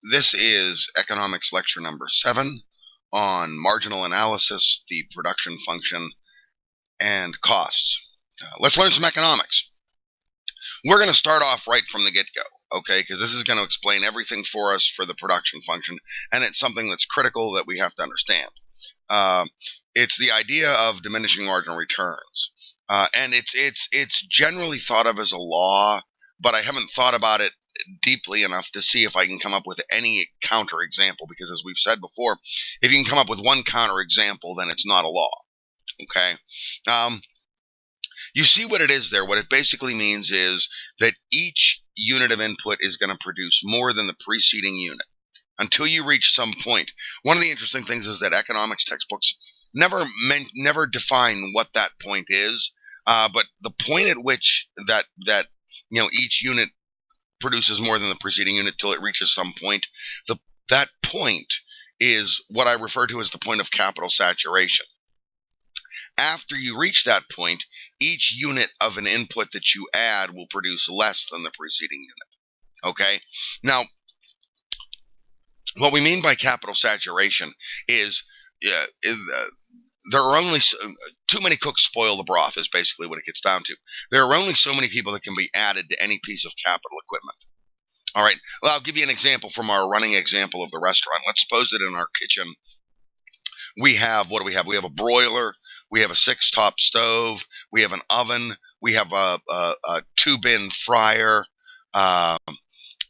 This is economics lecture number 7 on marginal analysis, the production function, and costs. Let's learn some economics. We're going to start off right from the get-go, okay, because this is going to explain everything for us for the production function, and it's something that's critical that we have to understand. It's the idea of diminishing marginal returns, and it's generally thought of as a law, but I haven't thought about it deeply enough to see if I can come up with any counter example, because as we've said before, if you can come up with one counter example, then it's not a law. Okay. You see what it is there. What it basically means is that each unit of input is going to produce more than the preceding unit until you reach some point. One of the interesting things is that economics textbooks never define what that point is, but the point at which that each unit produces more than the preceding unit till it reaches some point, that point is what I refer to as the point of capital saturation. After you reach that point, each unit of an input that you add will produce less than the preceding unit. Okay? Now, what we mean by capital saturation is there are only too many cooks spoil the broth, is basically what it gets down to. There are only so many people that can be added to any piece of capital equipment. All right, well, I'll give you an example from our running example of the restaurant. Let's suppose that in our kitchen we have, what do we have? We have a broiler, we have a 6-top stove, we have an oven, we have a 2-bin fryer,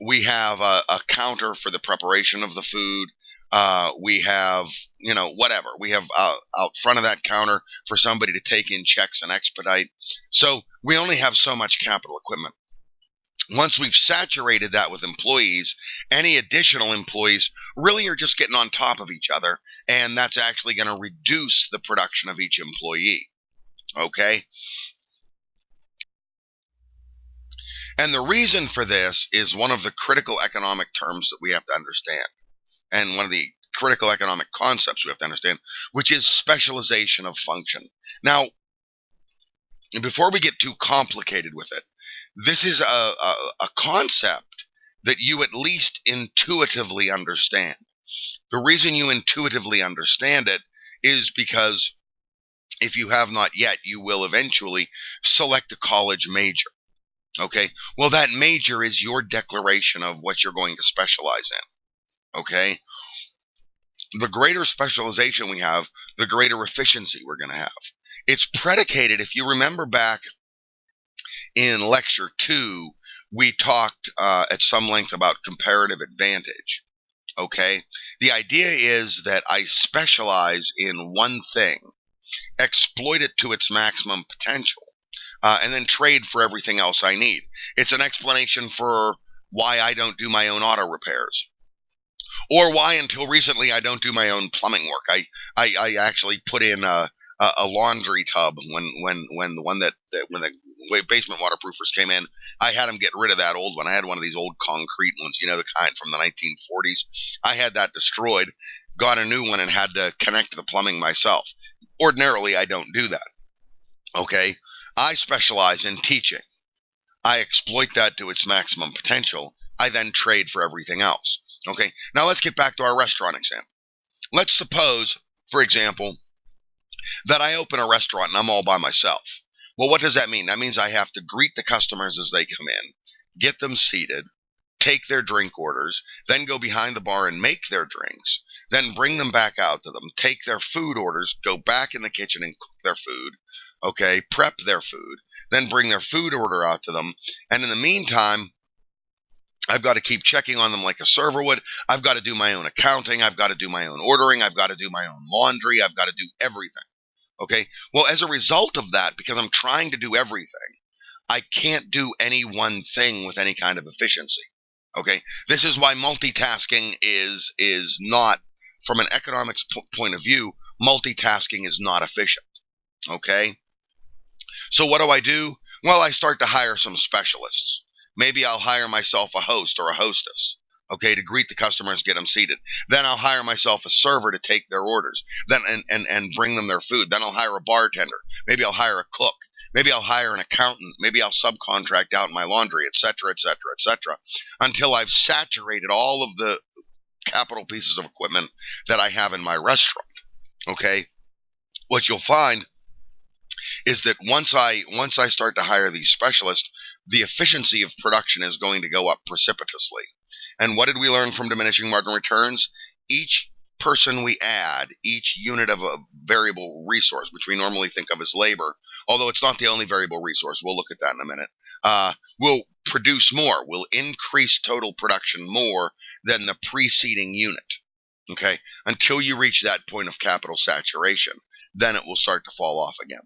we have a counter for the preparation of the food. We have, whatever. We have out front of that counter for somebody to take in checks and expedite. So we only have so much capital equipment. Once we've saturated that with employees, any additional employees really are just getting on top of each other, and that's actually going to reduce the production of each employee. Okay? And the reason for this is one of the critical economic terms that we have to understand, and one of the critical economic concepts we have to understand, which is specialization of function. Now, before we get too complicated with it, this is a concept that you at least intuitively understand. The reason you intuitively understand it is because if you have not yet, you will eventually select a college major. Okay? Well, that major is your declaration of what you're going to specialize in. Okay? The greater specialization we have, the greater efficiency we're going to have. It's predicated, if you remember back in lecture 2, we talked at some length about comparative advantage. Okay? The idea is that I specialize in one thing, exploit it to its maximum potential, and then trade for everything else I need. It's an explanation for why I don't do my own auto repairs, or why until recently I don't do my own plumbing work. I actually put in a laundry tub when the basement waterproofers came in. I had them get rid of that old one. I had one of these old concrete ones, the kind from the 1940s. I had that destroyed, got a new one, and had to connect the plumbing myself. Ordinarily, I don't do that. Okay? I specialize in teaching. I exploit that to its maximum potential. I then trade for everything else. Okay? Now let's get back to our restaurant example. Let's suppose, for example, that I open a restaurant and I'm all by myself. Well, what does that mean? That means I have to greet the customers as they come in, get them seated, take their drink orders, then go behind the bar and make their drinks, then bring them back out to them, take their food orders, go back in the kitchen and cook their food, okay, prep their food, then bring their food order out to them, and in the meantime, I've got to keep checking on them like a server would. I've got to do my own accounting. I've got to do my own ordering. I've got to do my own laundry. I've got to do everything. Okay? Well, as a result of that, because I'm trying to do everything, I can't do any one thing with any kind of efficiency. Okay? This is why multitasking is not, from an economics point of view, multitasking is not efficient. Okay? So what do? Well, I start to hire some specialists. Maybe I'll hire myself a host or a hostess, okay, to greet the customers, get them seated. Then I'll hire myself a server to take their orders, then and bring them their food. Then I'll hire a bartender. Maybe I'll hire a cook. Maybe I'll hire an accountant. Maybe I'll subcontract out my laundry, etc., etc., etc., until I've saturated all of the capital pieces of equipment that I have in my restaurant. Okay? What you'll find is that once I start to hire these specialists, the efficiency of production is going to go up precipitously. And what did we learn from diminishing marginal returns? Each person we add, each unit of a variable resource, which we normally think of as labor, although it's not the only variable resource, we'll look at that in a minute, will produce more, will increase total production more than the preceding unit. Okay? Until you reach that point of capital saturation, then it will start to fall off again.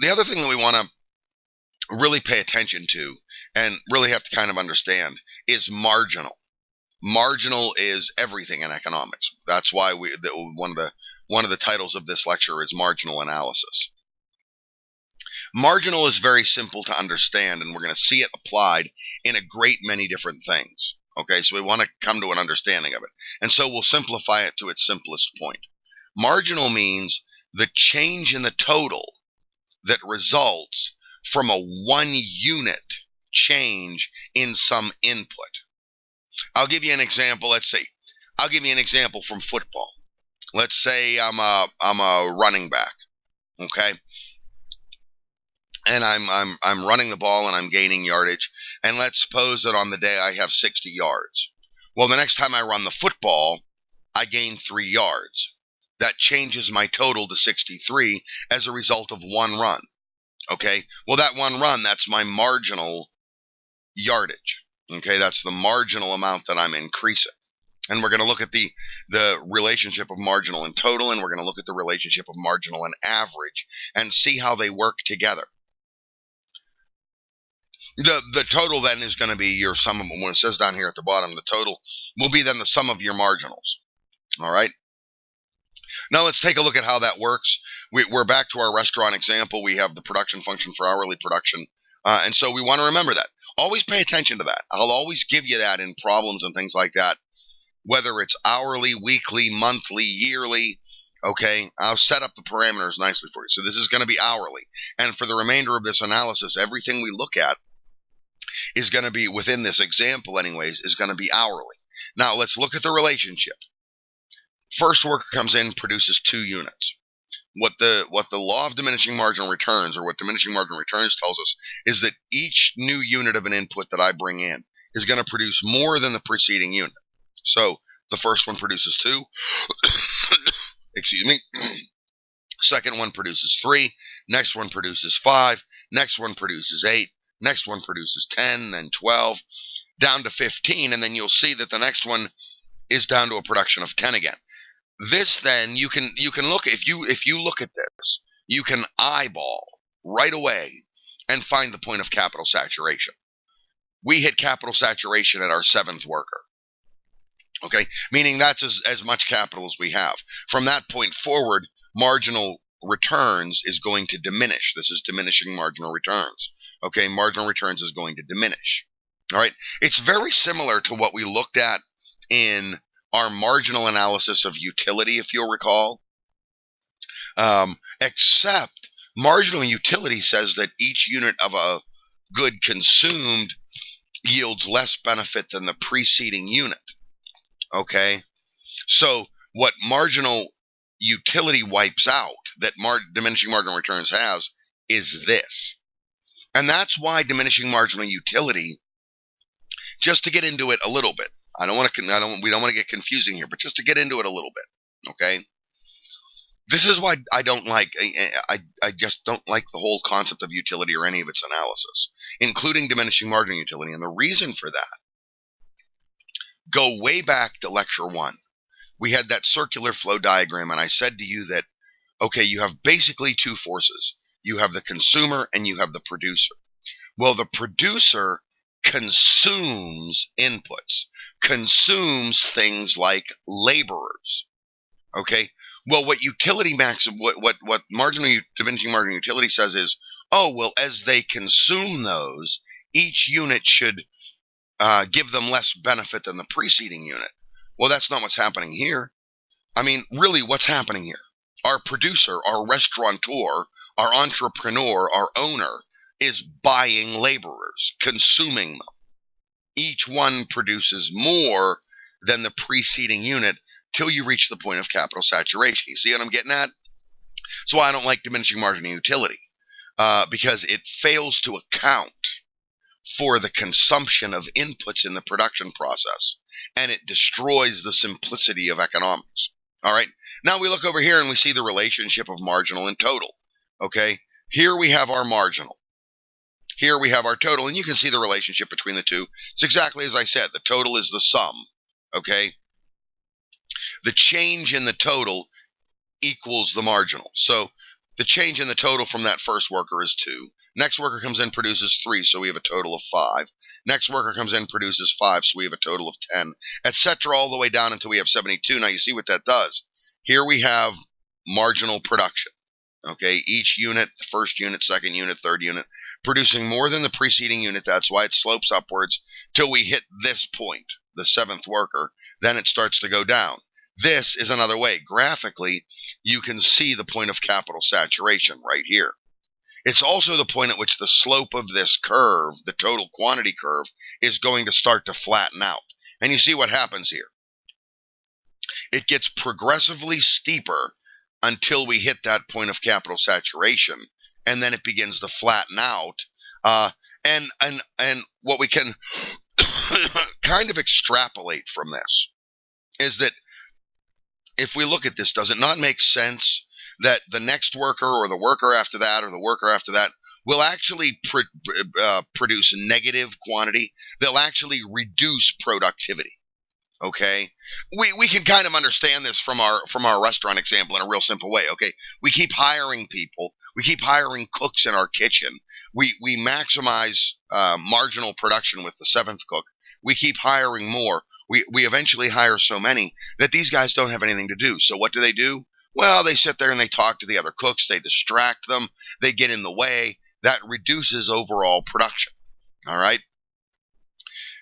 The other thing that we want to really pay attention to and really have to kind of understand is marginal. Marginal is everything in economics. That's why one of the titles of this lecture is marginal analysis. Marginal is very simple to understand, and we're going to see it applied in a great many different things. Okay, so we want to come to an understanding of it. And so we'll simplify it to its simplest point. Marginal means the change in the total that results from a 1 unit change in some input. I'll give you an example. Let's see. I'll give you an example from football. Let's say I'm a running back, okay? And I'm running the ball and I'm gaining yardage. And let's suppose that on the day I have 60 yards. Well, the next time I run the football, I gain 3 yards. That changes my total to 63 as a result of 1 run. Okay? Well, that 1 run, that's my marginal yardage. Okay? That's the marginal amount that I'm increasing. And we're going to look at the relationship of marginal and total, and we're going to look at the relationship of marginal and average and see how they work together. The total then is going to be your sum of, when it says down here at the bottom, the total will be then the sum of your marginals. All right? Now let's take a look at how that works. We're back to our restaurant example. We have the production function for hourly production. And so we want to remember that. Always pay attention to that. I'll always give you that in problems and things like that. Whether it's hourly, weekly, monthly, yearly, okay? I'll set up the parameters nicely for you. So this is going to be hourly. And for the remainder of this analysis, everything we look at is going to be, within this example anyways, is going to be hourly. Now let's look at the relationship. First worker comes in, produces 2 units. What the law of diminishing marginal returns, or what diminishing marginal returns tells us, is that each new unit of an input that I bring in is going to produce more than the preceding unit. So the first one produces 2. Excuse me. Second one produces 3. Next one produces 5. Next one produces 8. Next one produces 10, then 12, down to 15, and then you'll see that the next one is down to a production of 10 again. This then you can look, if you look at this, you can eyeball right away and find the point of capital saturation. We hit capital saturation at our 7th worker. Okay, meaning that's as much capital as we have. From that point forward, marginal returns is going to diminish. This is diminishing marginal returns. Okay, marginal returns is going to diminish. All right, it's very similar to what we looked at in our marginal analysis of utility, if you'll recall. Except marginal utility says that each unit of a good consumed yields less benefit than the preceding unit. Okay, so what marginal utility wipes out that diminishing marginal returns has is this. And that's why diminishing marginal utility, just to get into it a little bit, we don't want to get confusing here, but just to get into it a little bit, okay? This is why I just don't like the whole concept of utility or any of its analysis, including diminishing marginal utility. And the reason for that, go way back to lecture 1. We had that circular flow diagram, and I said to you that, okay, you have basically 2 forces. You have the consumer and you have the producer. Well, the producer consumes inputs, consumes things like laborers. Okay? Well, what utility what diminishing marginal utility says is, oh, well, as they consume those, each unit should give them less benefit than the preceding unit. Well, that's not what's happening here. I mean, really, what's happening here? Our producer, our restaurateur, our entrepreneur, our owner is buying laborers, consuming them. Each one produces more than the preceding unit till you reach the point of capital saturation. You see what I'm getting at? That's why I don't like diminishing marginal utility, because it fails to account for the consumption of inputs in the production process, and it destroys the simplicity of economics. All right. Now we look over here and we see the relationship of marginal and total. Okay. Here we have our marginal. Here we have our total, and you can see the relationship between the two. It's exactly as I said. The total is the sum. Okay. The change in the total equals the marginal. So the change in the total from that first worker is 2. Next worker comes in, produces 3, so we have a total of 5. Next worker comes in, produces 5, so we have a total of 10, etc., all the way down until we have 72. Now you see what that does. Here we have marginal production. Okay, each unit, first unit, second unit, third unit, producing more than the preceding unit. That's why it slopes upwards till we hit this point, the 7th worker. Then it starts to go down. This is another way. Graphically, you can see the point of capital saturation right here. It's also the point at which the slope of this curve, the total quantity curve, is going to start to flatten out. And you see what happens here. It gets progressively steeper until we hit that point of capital saturation, and then it begins to flatten out. And what we can kind of extrapolate from this is that if we look at this, does it not make sense that the next worker or the worker after that or the worker after that will actually produce negative quantity? They'll actually reduce productivity. Okay, we can kind of understand this from our restaurant example in a real simple way. Okay, we keep hiring people, we keep hiring cooks in our kitchen. We maximize marginal production with the 7th cook. We keep hiring more. We eventually hire so many that these guys don't have anything to do. So what do? Well, they sit there and they talk to the other cooks. They distract them. They get in the way. That reduces overall production. All right,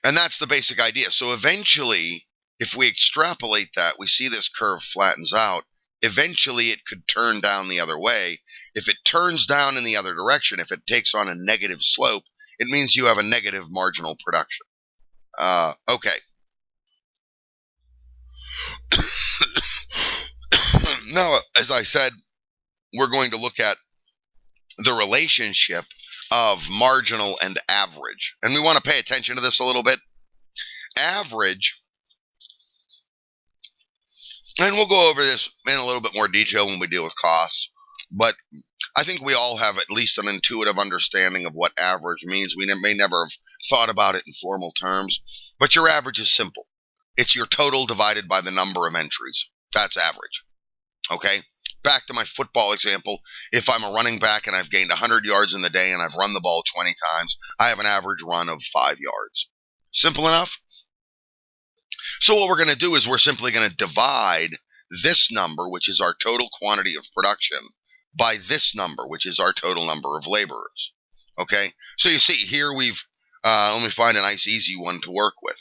and that's the basic idea. So eventually, if we extrapolate that, we see this curve flattens out. Eventually, it could turn down the other way. If it turns down in the other direction, if it takes on a negative slope, it means you have a negative marginal production. Okay. Now, as I said, we're going to look at the relationship of marginal and average. And we want to pay attention to this a little bit. Average, and we'll go over this in a little bit more detail when we deal with costs, but I think we all have at least an intuitive understanding of what average means. We may never have thought about it in formal terms, but your average is simple. It's your total divided by the number of entries. That's average. Okay? Back to my football example. If I'm a running back and I've gained 100 yards in the day and I've run the ball 20 times, I have an average run of 5 yards. Simple enough? So what we're going to do is we're simply going to divide this number, which is our total quantity of production, by this number, which is our total number of laborers. Okay? So you see, here we've, let me find a nice easy one to work with.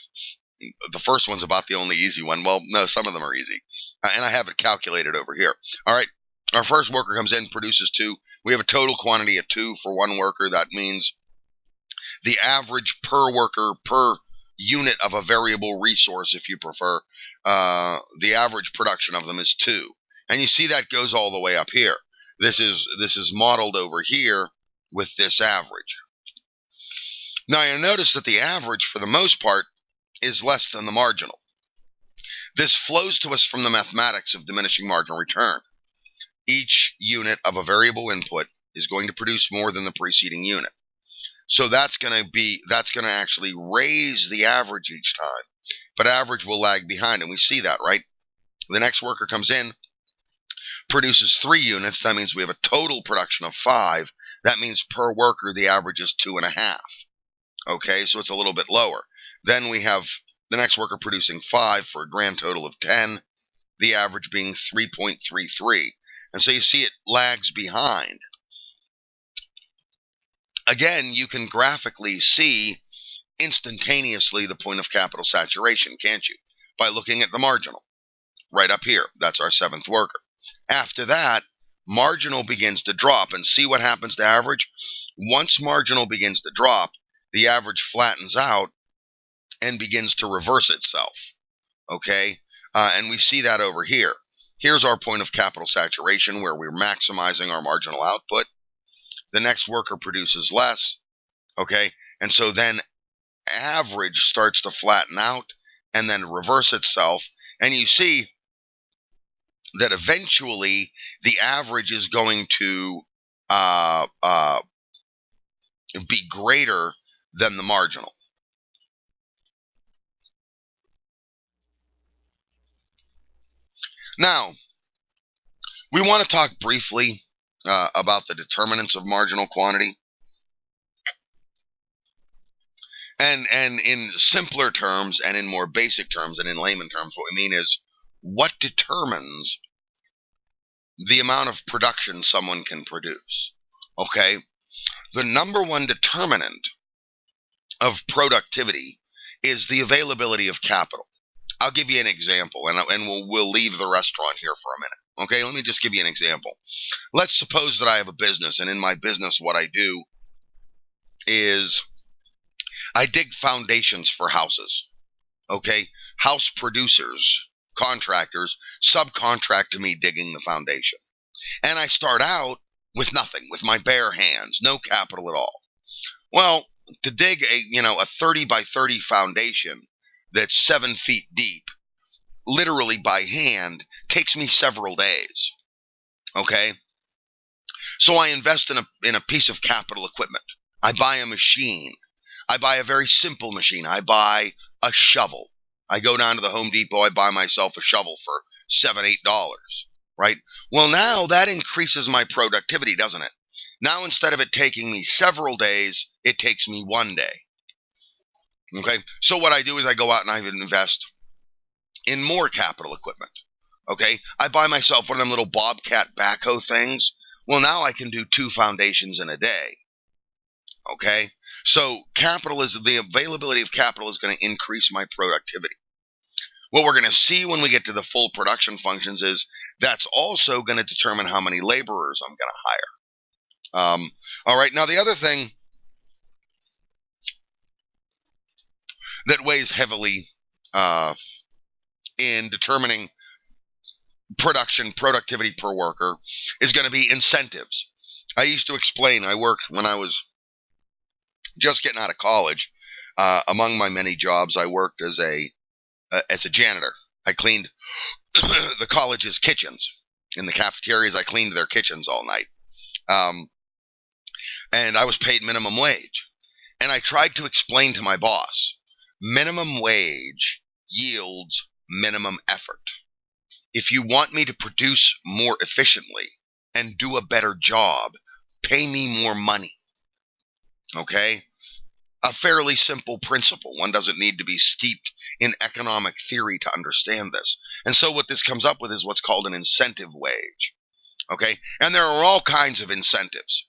The first one's about the only easy one. Well, no, some of them are easy. And I have it calculated over here. All right. Our first worker comes in, produces 2. We have a total quantity of 2 for one worker. That means the average per worker per unit of a variable resource, if you prefer, the average production of them is 2. And you see that goes all the way up here. This is modeled over here with this average. Now you'll notice that the average, for the most part, is less than the marginal. This flows to us from the mathematics of diminishing marginal return. Each unit of a variable input is going to produce more than the preceding unit. So that's going to actually raise the average each time, but average will lag behind, and we see that, right? The next worker comes in, produces 3 units. That means we have a total production of 5. That means per worker the average is 2.5. Okay, so it's a little bit lower. Then we have the next worker producing 5 for a grand total of 10, the average being 3.33. And so you see it lags behind. Again, you can graphically see instantaneously the point of capital saturation, can't you? By looking at the marginal right up here. That's our 7th worker. After that, marginal begins to drop, and see what happens to average. Once marginal begins to drop, the average flattens out and begins to reverse itself. Okay? And we see that over here. Here's our point of capital saturation where we're maximizing our marginal output. The next worker produces less. Okay? And so then average starts to flatten out and then reverse itself. And you see that eventually the average is going to be greater than the marginal. Now, we want to talk briefly about the determinants of marginal quantity. And in simpler terms and in more basic terms and in layman terms, what we mean is what determines the amount of production someone can produce. Okay? The number one determinant of productivity is the availability of capital. I'll give you an example, and we'll leave the restaurant here for a minute. Okay, let me just give you an example. Let's suppose that I have a business, and in my business what I do is I dig foundations for houses. Okay, house producers, contractors, subcontract to me digging the foundation. And I start out with nothing, with my bare hands, no capital at all. Well, to dig a 30 by 30 foundation that's 7 feet deep, literally by hand, takes me several days. Okay? So I invest in a piece of capital equipment. I buy a machine. I buy a very simple machine. I buy a shovel. I go down to the Home Depot. I buy myself a shovel for $7, $8. Right? Well, now that increases my productivity, doesn't it? Now, instead of it taking me several days, it takes me 1 day. Okay? So what I do is I go out and I invest in more capital equipment. Okay? I buy myself one of them little Bobcat backhoe things. Well, now I can do 2 foundations in a day. Okay? So the availability of capital is going to increase my productivity. What we're going to see when we get to the full production functions is that's also going to determine how many laborers I'm going to hire. All right, now the other thing that weighs heavily in determining productivity per worker is going to be incentives. I used to explain, I worked when I was just getting out of college. Among my many jobs, I worked as a janitor. I cleaned the college's kitchens. In the cafeterias, I cleaned their kitchens all night. And I was paid minimum wage. And I tried to explain to my boss, minimum wage yields minimum effort. If you want me to produce more efficiently and do a better job, pay me more money. Okay? A fairly simple principle. One doesn't need to be steeped in economic theory to understand this. And so what this comes up with is what's called an incentive wage. Okay? And there are all kinds of incentives.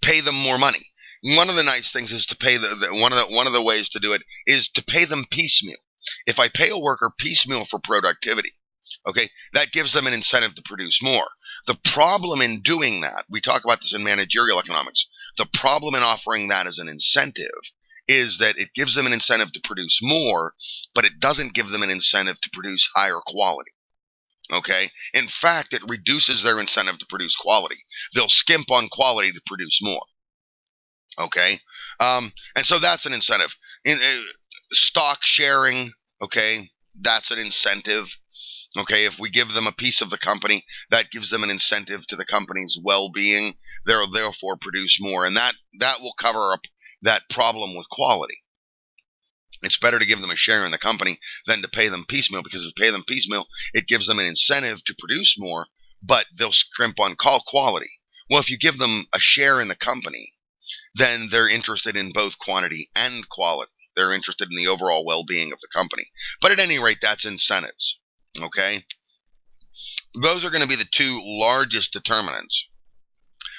Pay them more money. One of the nice things is to pay one of the ways to do it is to pay them piecemeal. If I pay a worker piecemeal for productivity, okay, that gives them an incentive to produce more. The problem in doing that, we talk about this in managerial economics, the problem in offering that as an incentive is that it gives them an incentive to produce more, but it doesn't give them an incentive to produce higher quality. Okay? In fact, it reduces their incentive to produce quality. They'll skimp on quality to produce more. Okay? And so that's an incentive. Stock sharing, okay, that's an incentive. Okay, if we give them a piece of the company, that gives them an incentive to the company's well-being. They'll therefore produce more, and that will cover up that problem with quality. It's better to give them a share in the company than to pay them piecemeal, because if you pay them piecemeal, it gives them an incentive to produce more, but they'll scrimp on quality. Well, if you give them a share in the company, then they're interested in both quantity and quality. They're interested in the overall well-being of the company. But at any rate, that's incentives. Okay? Those are going to be the 2 largest determinants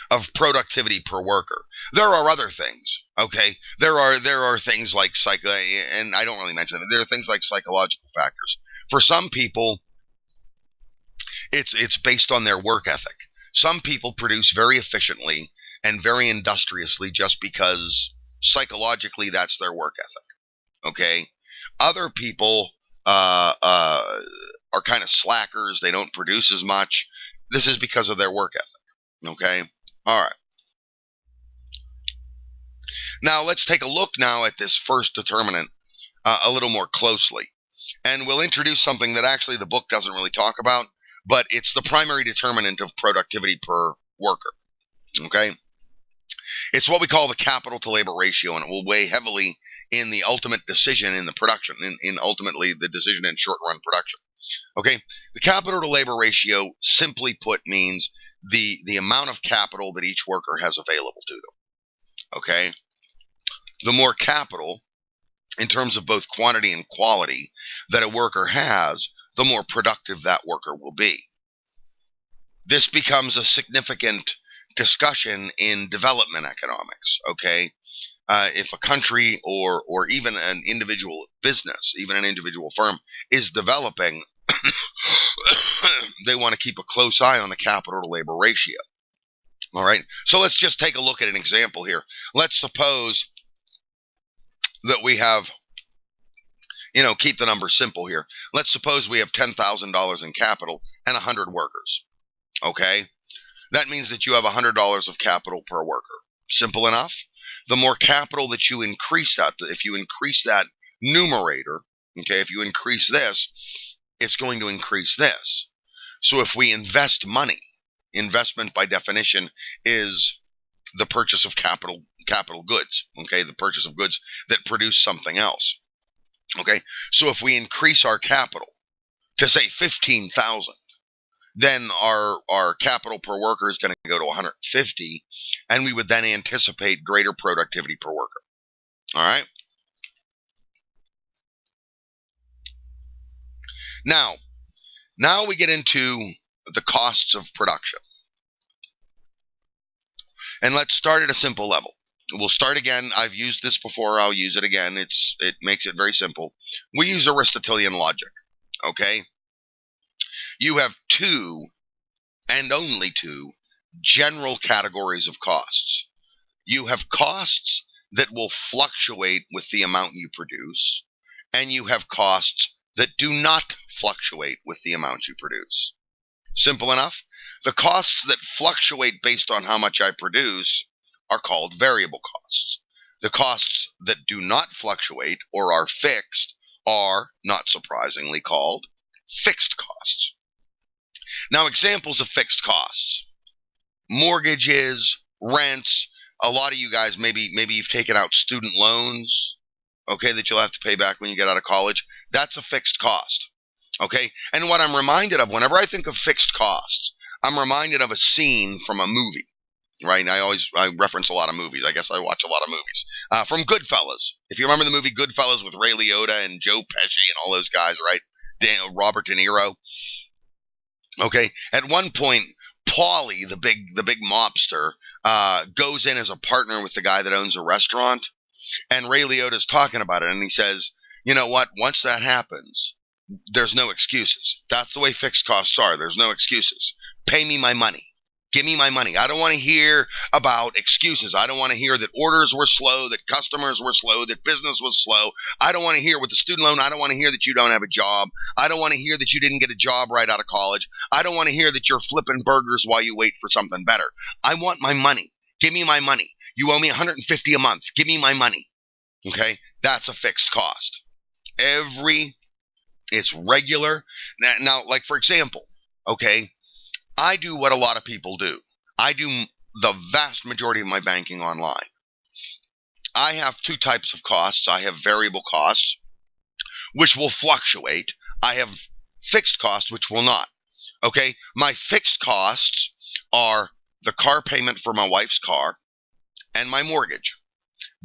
of productivity per worker. There are other things, okay? There are things like and I don't really mention them. There are things like psychological factors. For some people, It's based on their work ethic. Some people produce very efficiently and very industriously just because psychologically that's their work ethic. Okay, other people are kind of slackers. They don't produce as much. This is because of their work ethic. Okay, all right. Now let's take a look now at this first determinant a little more closely, and we'll introduce something that actually the book doesn't really talk about, but it's the primary determinant of productivity per worker. Okay, it's what we call the capital to labor ratio, and it will weigh heavily in the ultimate decision in the production, in ultimately the decision in short run production. Okay, the capital to labor ratio, simply put, means the amount of capital that each worker has available to them. Okay, the more capital, in terms of both quantity and quality, that a worker has, the more productive that worker will be. This becomes a significant discussion in development economics. Okay, if a country or even an individual business, even an individual firm, is developing, they want to keep a close eye on the capital to labor ratio. All right, so let's just take a look at an example here. Let's suppose that we have, keep the number simple here. Let's suppose we have $10,000 in capital and 100 workers. Okay, that means that you have $100 of capital per worker. Simple enough. The more capital that you increase that, if you increase that numerator, okay, if you increase this, it's going to increase this. So if we invest money, investment by definition is the purchase of capital goods, okay, the purchase of goods that produce something else. Okay, so if we increase our capital to say 15,000, then our capital per worker is going to go to 150, and we would then anticipate greater productivity per worker. All right. Now we get into the costs of production. And let's start at a simple level. We'll start again. I've used this before. I'll use it again. It makes it very simple. We use Aristotelian logic. Okay? You have two, and only two, general categories of costs. You have costs that will fluctuate with the amount you produce, and you have costs that do not fluctuate with the amount you produce. Simple enough. The costs that fluctuate based on how much I produce are called variable costs. The costs that do not fluctuate or are fixed are, not surprisingly, called fixed costs. Now, examples of fixed costs: mortgages, rents. A lot of you guys, maybe you've taken out student loans, okay, that you'll have to pay back when you get out of college. That's a fixed cost, okay? And what I'm reminded of whenever I think of fixed costs, I'm reminded of a scene from a movie, right? I reference a lot of movies. I guess I watch a lot of movies. From Goodfellas. If you remember the movie Goodfellas with Ray Liotta and Joe Pesci and all those guys, right? Robert De Niro. Okay, at one point, Paulie, the big mobster, goes in as a partner with the guy that owns a restaurant, and Ray Liotta's talking about it, and he says, you know what? Once that happens, there's no excuses. That's the way fixed costs are. There's no excuses. Pay me my money. Give me my money. I don't want to hear about excuses. I don't want to hear that orders were slow, that customers were slow, that business was slow. I don't want to hear with the student loan. I don't want to hear that you don't have a job. I don't want to hear that you didn't get a job right out of college. I don't want to hear that you're flipping burgers while you wait for something better. I want my money. Give me my money. You owe me $150 a month. Give me my money. Okay? That's a fixed cost. It's regular. Now, like for example, okay, I do what a lot of people do. I do the vast majority of my banking online. I have two types of costs. I have variable costs, which will fluctuate. I have fixed costs, which will not. Okay, my fixed costs are the car payment for my wife's car and my mortgage.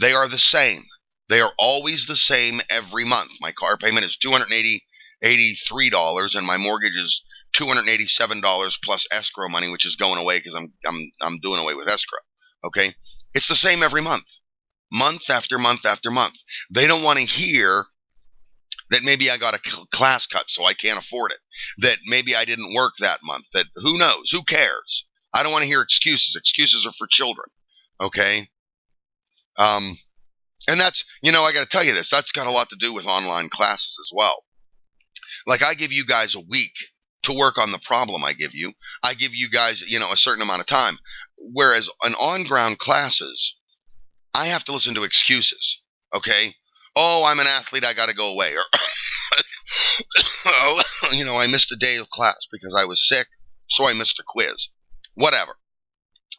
They are the same. They are always the same every month. My car payment is $283, and my mortgage is $287 plus escrow money, which is going away because I'm doing away with escrow. Okay, it's the same every month after month after month. They don't want to hear that maybe I got a class cut so I can't afford it, that maybe I didn't work that month, that who knows, who cares? I don't want to hear excuses. Excuses are for children, okay? And that's, I got to tell you this, that's got a lot to do with online classes as well. Like, I give you guys a week to work on the problem I give you. I give you guys, a certain amount of time. Whereas in on-ground classes, I have to listen to excuses, okay? Oh, I'm an athlete, I got to go away. Or, oh, I missed a day of class because I was sick, so I missed a quiz. Whatever,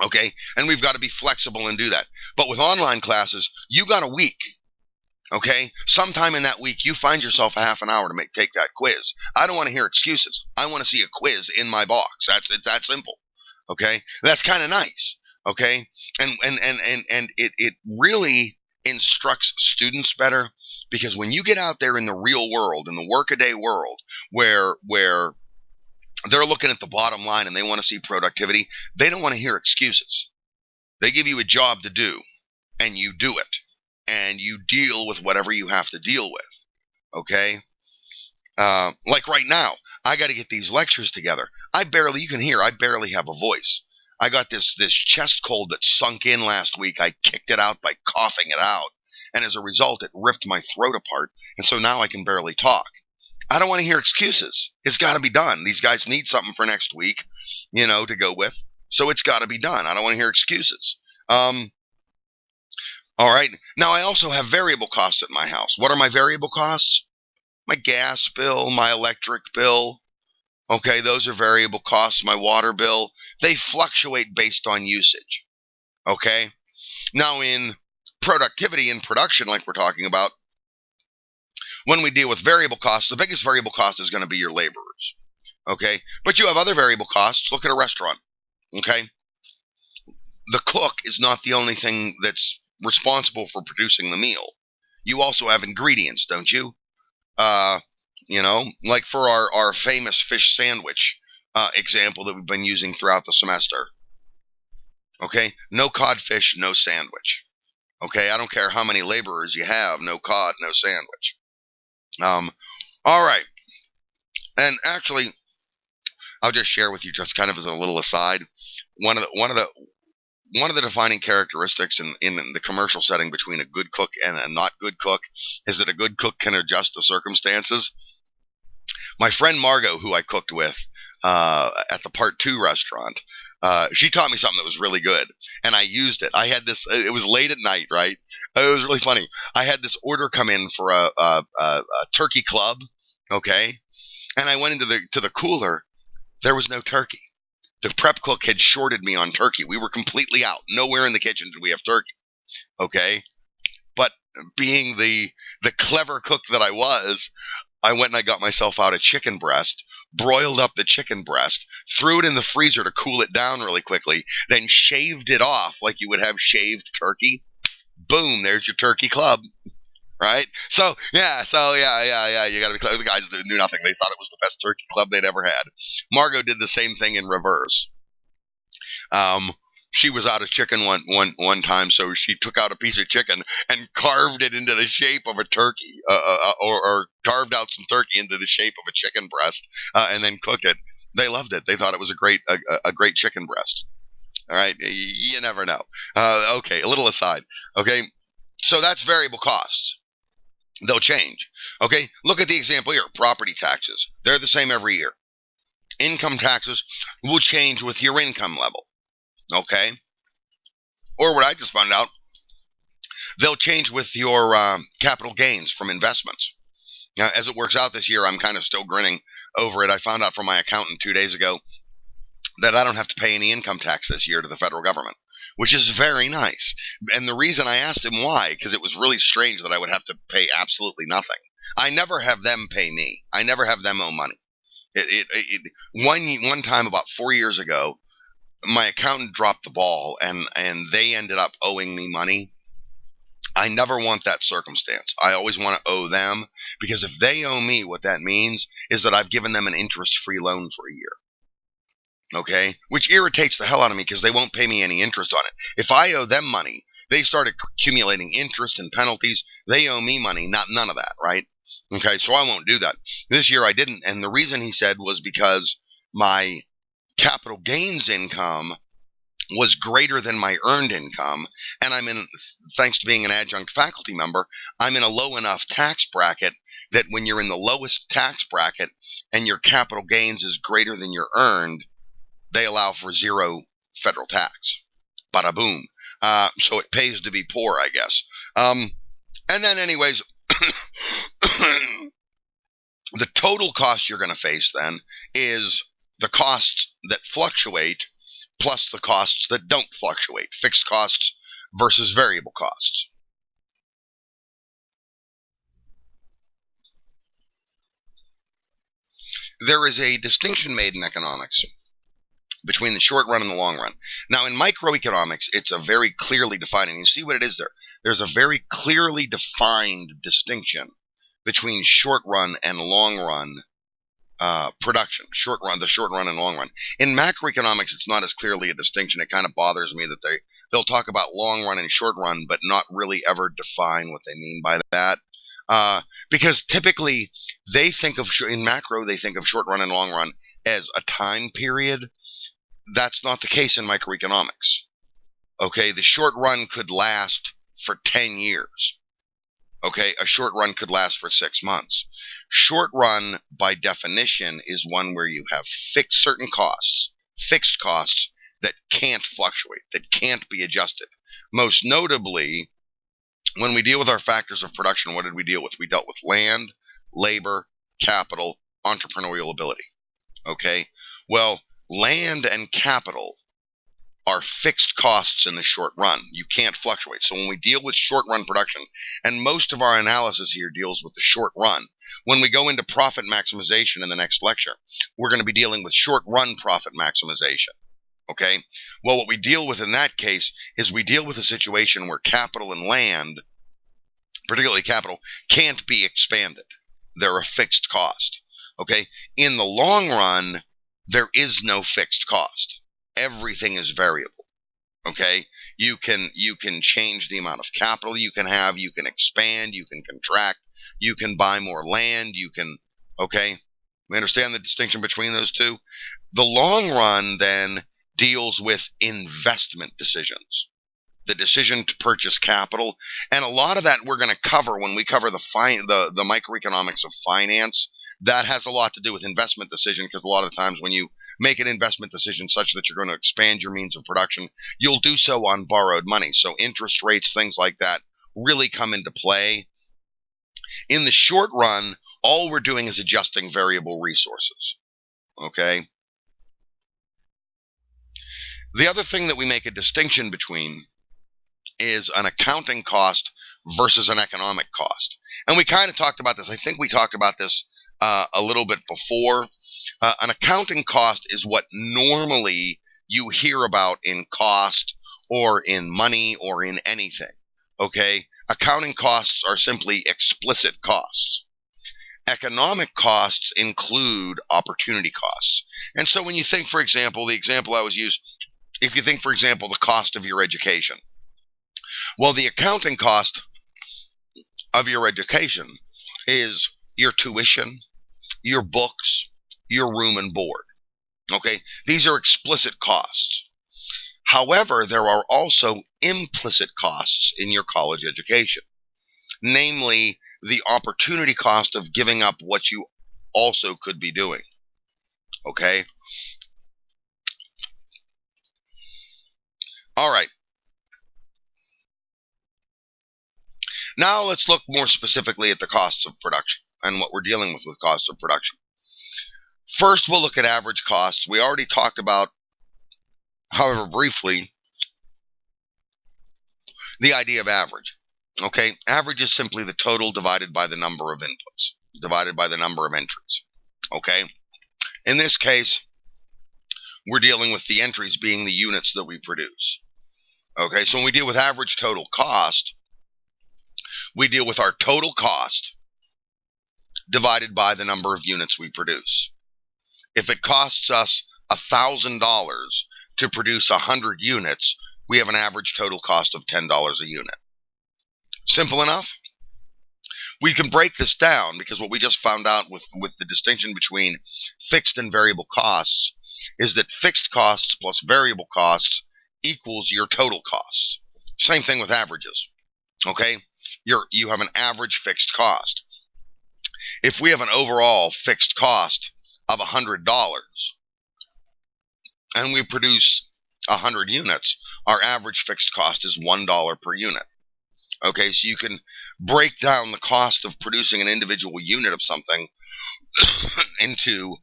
okay? And we've got to be flexible and do that. But with online classes, you got a week, okay? Sometime in that week, you find yourself a half an hour to take that quiz. I don't want to hear excuses. I want to see a quiz in my box. It's that simple, okay? That's kind of nice, okay? And it really instructs students better, because when you get out there in the real world, in the workaday world, where they're looking at the bottom line and they want to see productivity, they don't want to hear excuses. They give you a job to do, and you do it, and you deal with whatever you have to deal with, okay? Like right now, I got to get these lectures together. You can hear, I barely have a voice. I got this chest cold that sunk in last week. I kicked it out by coughing it out, and as a result, it ripped my throat apart, and so now I can barely talk. I don't want to hear excuses. It's got to be done. These guys need something for next week, to go with, so it's got to be done. I don't want to hear excuses. All right. Now, I also have variable costs at my house. What are my variable costs? My gas bill, my electric bill. Okay, those are variable costs. My water bill. They fluctuate based on usage. Okay? Now, in productivity and production, like we're talking about, when we deal with variable costs, the biggest variable cost is going to be your laborers. Okay? But you have other variable costs. Look at a restaurant. Okay? The cook is not the only thing that's responsible for producing the meal. You also have ingredients, don't you? Like for our famous fish sandwich example that we've been using throughout the semester. Okay? No codfish, no sandwich. Okay? I don't care how many laborers you have, no cod, no sandwich. All right. And actually, I'll just share with you, just kind of as a little aside, one of the defining characteristics in the commercial setting between a good cook and a not good cook is that a good cook can adjust the circumstances. My friend Margot, who I cooked with at the Part 2 restaurant, she taught me something that was really good, and I used it. I had this, it was late at night, right? It was really funny. I had this order come in for a turkey club, okay? And I went into the cooler. There was no turkey. The prep cook had shorted me on turkey. We were completely out. Nowhere in the kitchen did we have turkey. Okay? But being the clever cook that I was, I went and I got myself out a chicken breast, broiled up the chicken breast, threw it in the freezer to cool it down really quickly, then shaved it off like you would have shaved turkey. Boom, there's your turkey club. Right? So yeah, you gotta be clear. The guys knew nothing. They thought it was the best turkey club they'd ever had. Margot did the same thing in reverse. She was out of chicken one time, so she took out a piece of chicken and carved it into the shape of a turkey, or carved out some turkey into the shape of a chicken breast, and then cooked it. They loved it. They thought it was a great chicken breast. All right, you never know. Okay, a little aside. Okay, so that's variable costs. They'll change. Okay, look at the example here. Property taxes. They're the same every year. Income taxes will change with your income level. Okay? Or what I just found out, they'll change with your capital gains from investments. Now, as it works out this year, I'm kind of still grinning over it. I found out from my accountant 2 days ago that I don't have to pay any income tax this year to the federal government, which is very nice. And the reason I asked him why, because it was really strange that I would have to pay absolutely nothing. I never have them pay me. I never have them owe money. One time about 4 years ago, my accountant dropped the ball, and they ended up owing me money. I never want that circumstance. I always want to owe them, because if they owe me, what that means is that I've given them an interest-free loan for a year. Okay? Which irritates the hell out of me, because they won't pay me any interest on it. If I owe them money, they start accumulating interest and penalties. They owe me money, none of that, right? Okay, so I won't do that. This year I didn't, and the reason he said was because my capital gains income was greater than my earned income, and thanks to being an adjunct faculty member, I'm in a low enough tax bracket that when you're in the lowest tax bracket and your capital gains is greater than your earned, they allow for zero federal tax. Bada boom. So it pays to be poor, I guess. And then anyways, the total cost you're going to face then is the costs that fluctuate plus the costs that don't fluctuate, fixed costs versus variable costs. There is a distinction made in economics between the short run and the long run. Now, in microeconomics, it's a very clearly defined, and you see what it is there. There's a very clearly defined distinction between short run and long run production, the short run and long run. In macroeconomics, it's not as clearly a distinction. It kind of bothers me that they'll talk about long run and short run, but not really ever define what they mean by that. Because typically they think of, in macro, they think of short run and long run as a time period. That's not the case in microeconomics. Okay, the short run could last for 10 years. Okay, a short run could last for 6 months. Short run, by definition, is one where you have fixed costs that can't fluctuate, that can't be adjusted. Most notably, when we deal with our factors of production, what did we deal with? We dealt with land, labor, capital, entrepreneurial ability. Okay, well, land and capital are fixed costs in the short run. You can't fluctuate. So when we deal with short run production, and most of our analysis here deals with the short run, when we go into profit maximization in the next lecture, we're going to be dealing with short run profit maximization. Okay? Well, what we deal with in that case is we deal with a situation where capital and land, particularly capital, can't be expanded. They're a fixed cost. Okay? In the long run, there is no fixed cost. Everything is variable. Okay, you can change the amount of capital you can have, you can expand, you can contract, you can buy more land, okay, we understand the distinction between those two. The long run then deals with investment decisions, the decision to purchase capital, and a lot of that we're going to cover when we cover the microeconomics of finance. That has a lot to do with investment decision, because a lot of the times when you make an investment decision such that you're going to expand your means of production, you'll do so on borrowed money. So interest rates, things like that, really come into play. In the short run, all we're doing is adjusting variable resources. Okay? The other thing that we make a distinction between is an accounting cost versus an economic cost. And we kind of talked about this. I think we talked about this a little bit before. An accounting cost is what normally you hear about in cost or in money or in anything. Okay? Accounting costs are simply explicit costs. Economic costs include opportunity costs. And so when you think, for example, the example I was used, if you think, for example, the cost of your education, well, the accounting cost of your education is your tuition, your books, your room and board. Okay? These are explicit costs. However, there are also implicit costs in your college education, namely the opportunity cost of giving up what you also could be doing. Okay? All right. Now let's look more specifically at the costs of production and what we're dealing with costs of production. First, we'll look at average costs. We already talked about, however briefly, the idea of average. Okay, average is simply the total divided by the number of inputs, divided by the number of entries. Okay, in this case, we're dealing with the entries being the units that we produce. Okay, so when we deal with average total cost, we deal with our total cost divided by the number of units we produce. If it costs us $1,000 to produce 100 units, we have an average total cost of $10 a unit. Simple enough? We can break this down because what we just found out with the distinction between fixed and variable costs is that fixed costs plus variable costs equals your total costs. Same thing with averages. Okay? You have an average fixed cost. If we have an overall fixed cost of $100 and we produce 100 units, our average fixed cost is $1 per unit. Okay, so you can break down the cost of producing an individual unit of something into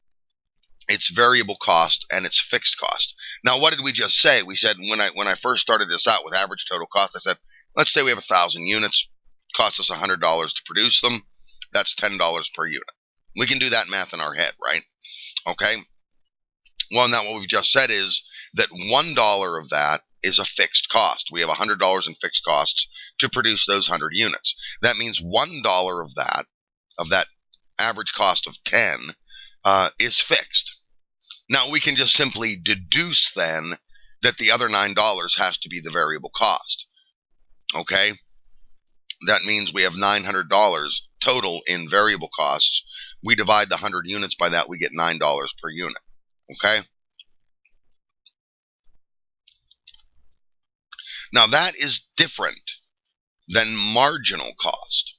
its variable cost and its fixed cost. Now, what did we just say? We said when I first started this out with average total cost, I said, let's say we have 1,000 units, cost us $100 to produce them. That's $10 per unit. We can do that math in our head, right? Okay. Well, now what we've just said is that $1 of that is a fixed cost. We have $100 in fixed costs to produce those 100 units. That means $1 of that average cost of 10, is fixed. Now we can just simply deduce then that the other $9 has to be the variable cost. Okay? That means we have $900 total in variable costs. We divide the 100 units by that, we get $9 per unit. Okay? Now that is different than marginal cost.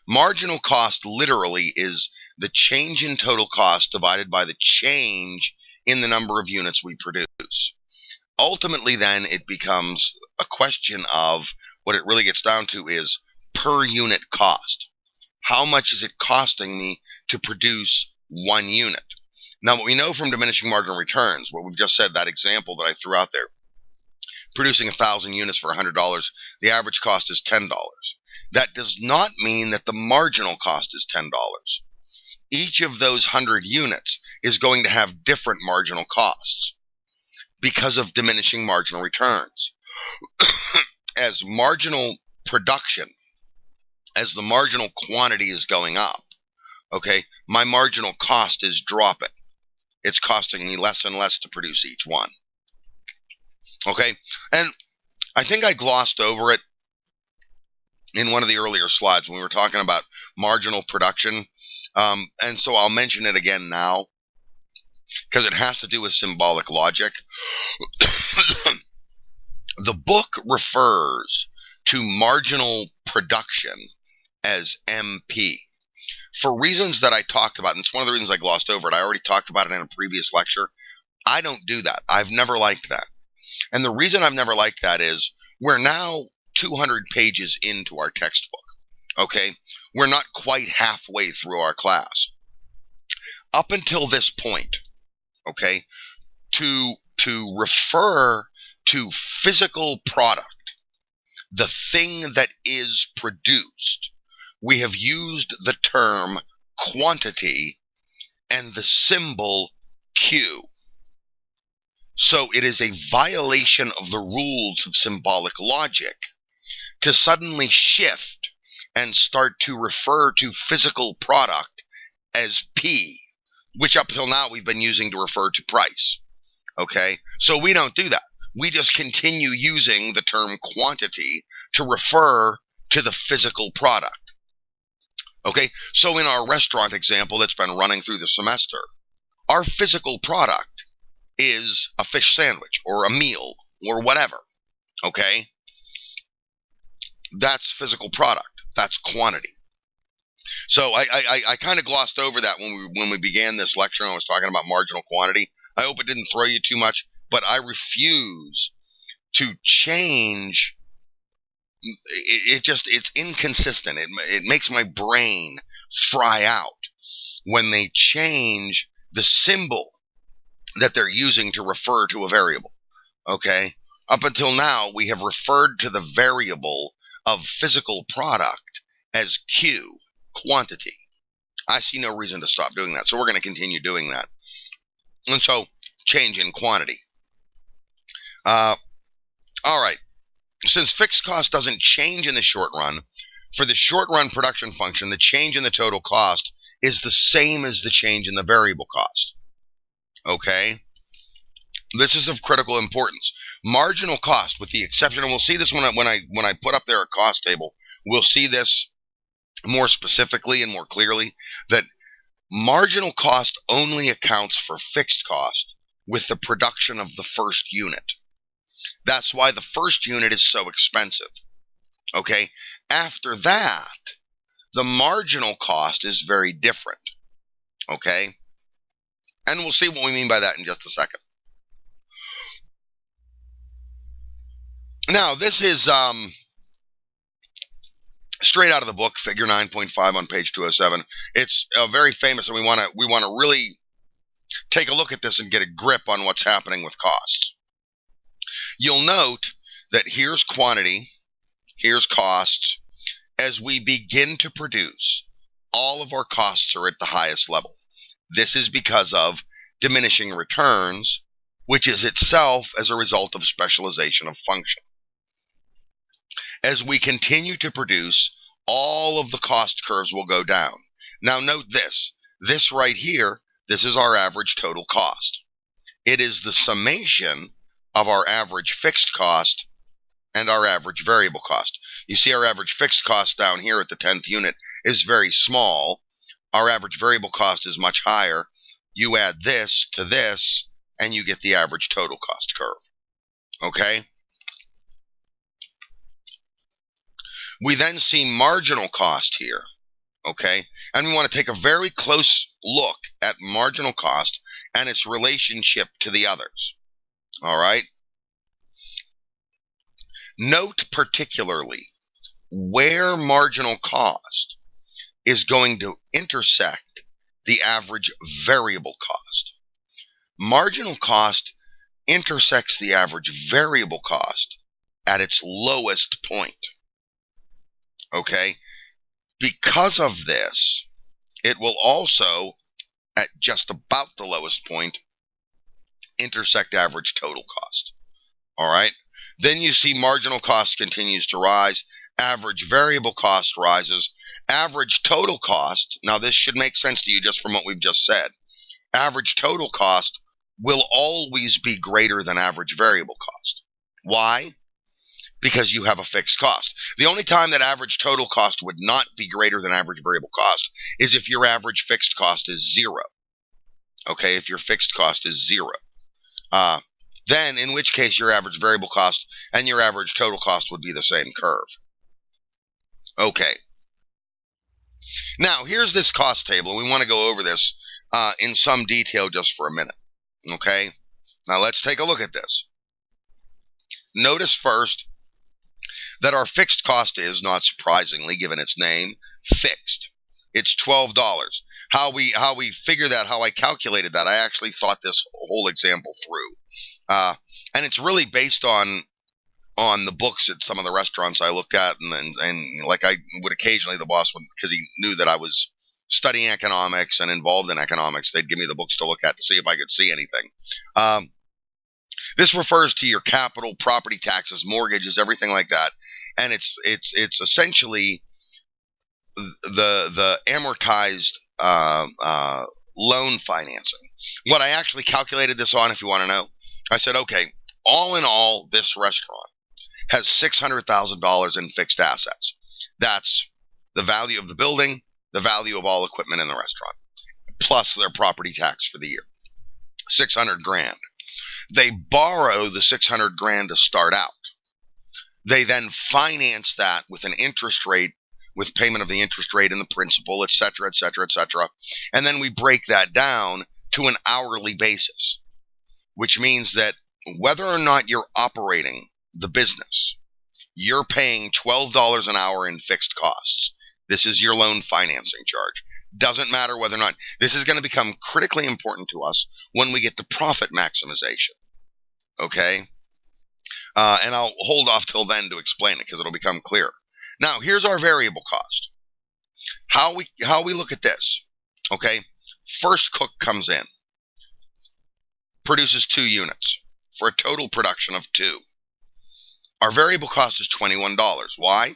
Marginal cost literally is the change in total cost divided by the change in the number of units we produce. Ultimately then it becomes a question of what it really gets down to is per unit cost. How much is it costing me to produce one unit? Now, what we know from diminishing marginal returns, what we've just said, that example that I threw out there, producing 1,000 units for $100, the average cost is $10. That does not mean that the marginal cost is $10. Each of those 100 units is going to have different marginal costs because of diminishing marginal returns. As marginal production, as the marginal quantity is going up, okay, my marginal cost is dropping. It's costing me less and less to produce each one. Okay, and I think I glossed over it in one of the earlier slides when we were talking about marginal production, and so I'll mention it again now because it has to do with symbolic logic. The book refers to marginal production as MP. For reasons that I talked about, and it's one of the reasons I glossed over it, I already talked about it in a previous lecture. I don't do that. I've never liked that. And the reason I've never liked that is we're now 200 pages into our textbook. Okay? We're not quite halfway through our class. Up until this point, okay, to refer to physical product, the thing that is produced, we have used the term quantity and the symbol Q. So it is a violation of the rules of symbolic logic to suddenly shift and start to refer to physical product as P, which up till now we've been using to refer to price. Okay? So we don't do that. We just continue using the term quantity to refer to the physical product. Okay? So in our restaurant example that's been running through the semester, our physical product is a fish sandwich or a meal or whatever. Okay? That's physical product. That's quantity. So I kind of glossed over that when we began this lecture and I was talking about marginal quantity. I hope it didn't throw you too much, but I refuse to change. It's inconsistent. It makes my brain fry out when they change the symbol that they're using to refer to a variable. Okay? Up until now, we have referred to the variable of physical product as Q, quantity. I see no reason to stop doing that, so we're going to continue doing that. And so, change in quantity. All right. Since fixed cost doesn't change in the short run, for the short run production function, the change in the total cost is the same as the change in the variable cost. Okay? This is of critical importance. Marginal cost, with the exception, and we'll see this when I put up there a cost table, we'll see this more specifically and more clearly, that marginal cost only accounts for fixed cost with the production of the first unit. That's why the first unit is so expensive. Okay? After that, the marginal cost is very different. Okay? And we'll see what we mean by that in just a second. Now, this is straight out of the book, Figure 9.5 on page 207. It's very famous, and we want to really take a look at this and get a grip on what's happening with costs. You'll note that here's quantity, here's costs. As we begin to produce, all of our costs are at the highest level. This is because of diminishing returns, which is itself as a result of specialization of function. As we continue to produce, all of the cost curves will go down. Now note this. This right here, this is our average total cost. It is the summation of our average fixed cost and our average variable cost. You see our average fixed cost down here at the 10th unit is very small. Our average variable cost is much higher. You add this to this, and you get the average total cost curve. Okay? We then see marginal cost here. Okay? And we want to take a very close look at marginal cost and its relationship to the others. All right? Note particularly where marginal cost is going to intersect the average variable cost. Marginal cost intersects the average variable cost at its lowest point. Okay? Because of this, it will also, at just about the lowest point, intersect average total cost. All right? Then you see marginal cost continues to rise. Average variable cost rises. Average total cost, now this should make sense to you just from what we've just said. Average total cost will always be greater than average variable cost. Why? Because you have a fixed cost. The only time that average total cost would not be greater than average variable cost is if your average fixed cost is 0. Okay, if your fixed cost is 0. Then, in which case, your average variable cost and your average total cost would be the same curve. Okay. Now, here's this cost table. We want to go over this in some detail just for a minute. Okay? Now, let's take a look at this. Notice first that our fixed cost is, not surprisingly, given its name, fixed. It's $12. How we figure that, how I calculated that, I actually thought this whole example through. And it's really based on the books at some of the restaurants I looked at, and like I would occasionally, the boss would, because he knew that I was studying economics and involved in economics, they'd give me the books to look at to see if I could see anything. This refers to your capital, property taxes, mortgages, everything like that, and it's essentially the amortized loan financing. What I actually calculated this on, if you want to know, I said, okay, all in all, this restaurant has $600,000 in fixed assets. That's the value of the building, the value of all equipment in the restaurant, plus their property tax for the year. 600 grand. They borrow the 600 grand to start out. They then finance that with an interest rate, with payment of the interest rate and the principal, etc., etc., etc. And then we break that down to an hourly basis, which means that whether or not you're operating the business, you're paying $12 an hour in fixed costs. This is your loan financing charge. Doesn't matter whether or not. This is going to become critically important to us when we get to profit maximization. Okay? And I'll hold off till then to explain it because it'll become clear. Now, here's our variable cost. How we look at this. Okay? First cook comes in, produces 2 units for a total production of 2. Our variable cost is $21. Why?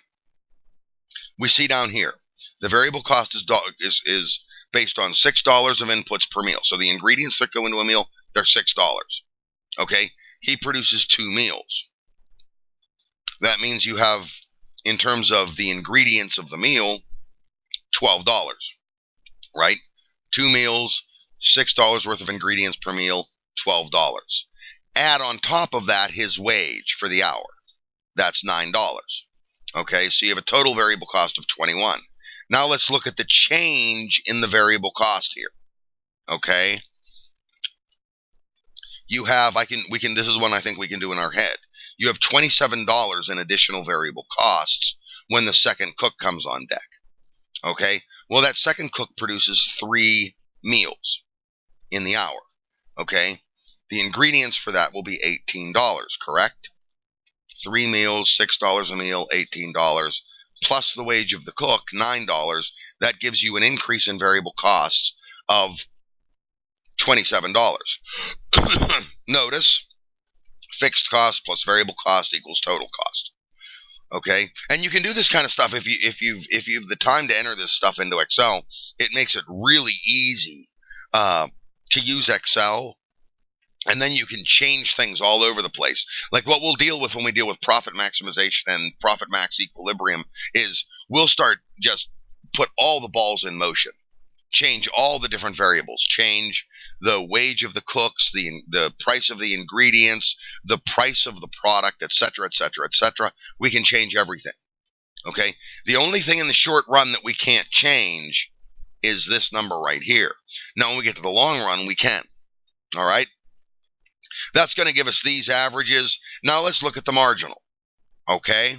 We see down here, the variable cost is based on $6 of inputs per meal. So the ingredients that go into a meal, they're $6. Okay? He produces 2 meals. That means you have, in terms of the ingredients of the meal, $12, right? 2 meals, $6 worth of ingredients per meal, $12. Add on top of that his wage for the hour. That's $9. Okay, so you have a total variable cost of 21. Now let's look at the change in the variable cost here. Okay, you have, this is one I think we can do in our head. You have $27 in additional variable costs when the second cook comes on deck. Okay, well, that second cook produces 3 meals in the hour. Okay, the ingredients for that will be $18, correct? 3 meals, $6 a meal, $18, plus the wage of the cook, $9. That gives you an increase in variable costs of $27. Notice, fixed cost plus variable cost equals total cost. Okay, and you can do this kind of stuff if you've the time to enter this stuff into Excel. It makes it really easy to use Excel, and then you can change things all over the place. Like what we'll deal with when we deal with profit maximization and profit max equilibrium is we'll start just put all the balls in motion, change all the different variables, change the wage of the cooks, the price of the ingredients, the price of the product, etc., etc., etc. We can change everything. Okay? The only thing in the short run that we can't change is this number right here. Now, when we get to the long run, we can. All right? That's going to give us these averages. Now, let's look at the marginal. Okay?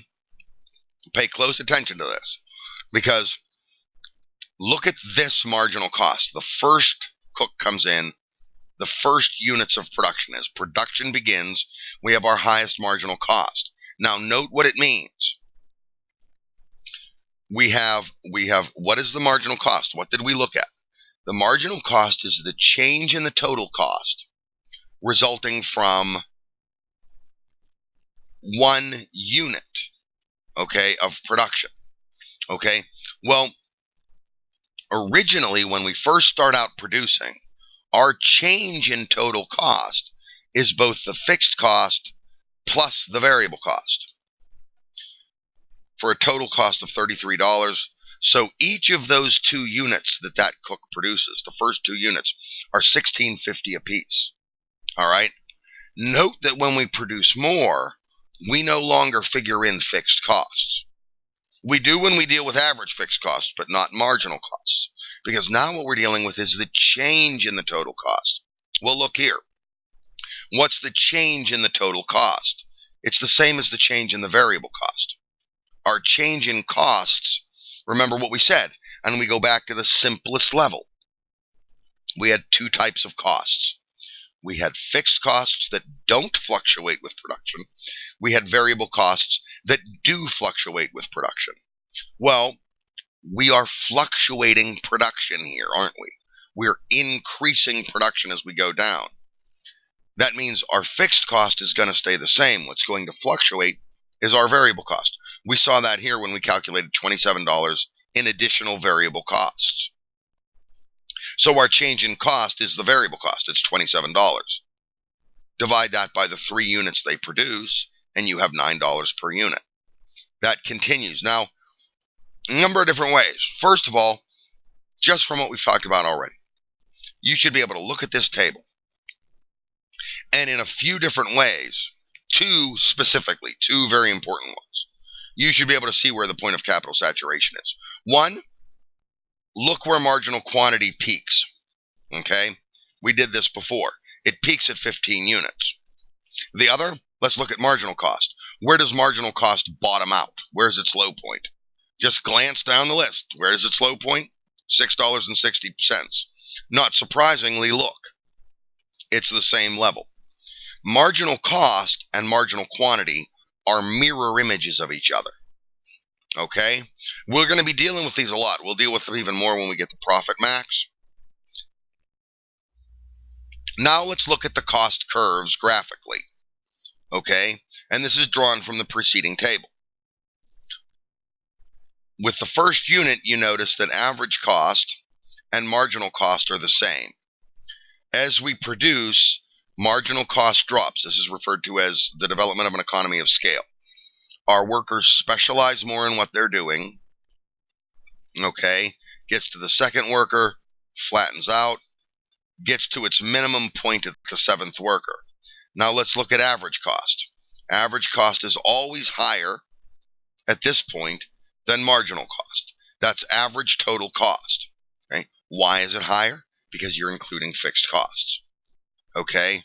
Pay close attention to this, because look at this marginal cost. The first cook comes in, the first units of production. As production begins, we have our highest marginal cost. Now note what it means. We have what is the marginal cost? What did we look at? The marginal cost is the change in the total cost resulting from 1 unit, okay, of production. Okay? Well, originally, when we first start out producing, our change in total cost is both the fixed cost plus the variable cost, for a total cost of $33. So each of those 2 units that cook produces, the first 2 units, are $16.50 a piece. All right? Note that when we produce more, we no longer figure in fixed costs. We do when we deal with average fixed costs, but not marginal costs, because now what we're dealing with is the change in the total cost. Well, look here. What's the change in the total cost? It's the same as the change in the variable cost. Our change in costs, remember what we said, and we go back to the simplest level. We had 2 types of costs. We had fixed costs that don't fluctuate with production. We had variable costs that do fluctuate with production. Well, we are fluctuating production here, aren't we? We're increasing production as we go down. That means our fixed cost is going to stay the same. What's going to fluctuate is our variable cost. We saw that here when we calculated $27 in additional variable costs. So our change in cost is the variable cost. It's $27. Divide that by the 3 units they produce, and you have $9 per unit. That continues. Now, a number of different ways. First of all, just from what we've talked about already, you should be able to look at this table, and in a few different ways, 2 specifically, 2 very important ones, you should be able to see where the point of capital saturation is. 1, look where marginal quantity peaks. Okay? We did this before. It peaks at 15 units. The other, let's look at marginal cost. Where does marginal cost bottom out? Where's its low point? Just glance down the list. Where is its low point? $6.60. Not surprisingly, look. It's the same level. Marginal cost and marginal quantity are mirror images of each other. Okay? We're going to be dealing with these a lot. We'll deal with them even more when we get to profit max. Now let's look at the cost curves graphically. Okay? And this is drawn from the preceding table. With the first unit, you notice that average cost and marginal cost are the same. As we produce, marginal cost drops. This is referred to as the development of an economy of scale. Our workers specialize more in what they're doing. Okay? gets to the second worker, flattens out, gets to its minimum point at the seventh worker. Now let's look at average cost. Average cost is always higher at this point than marginal cost. That's average total cost. Okay? Why is it higher? Because you're including fixed costs. Okay?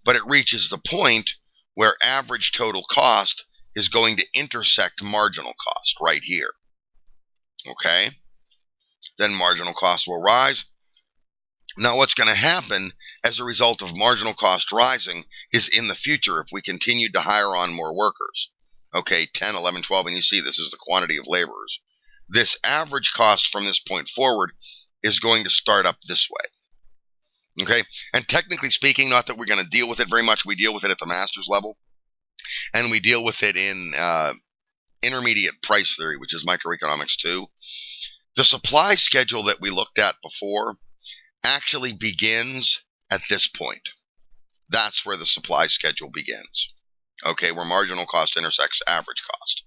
But it reaches the point where average total cost is going to intersect marginal cost right here. Okay? Then marginal cost will rise. Now what's going to happen as a result of marginal cost rising is in the future, if we continue to hire on more workers, okay, 10, 11, 12, and you see this is the quantity of laborers, this average cost from this point forward is going to start up this way. Okay? And technically speaking, not that we're going to deal with it very much, we deal with it at the master's level, and we deal with it in intermediate price theory, which is microeconomics 2. The supply schedule that we looked at before actually begins at this point. That's where the supply schedule begins. Okay, where marginal cost intersects average cost.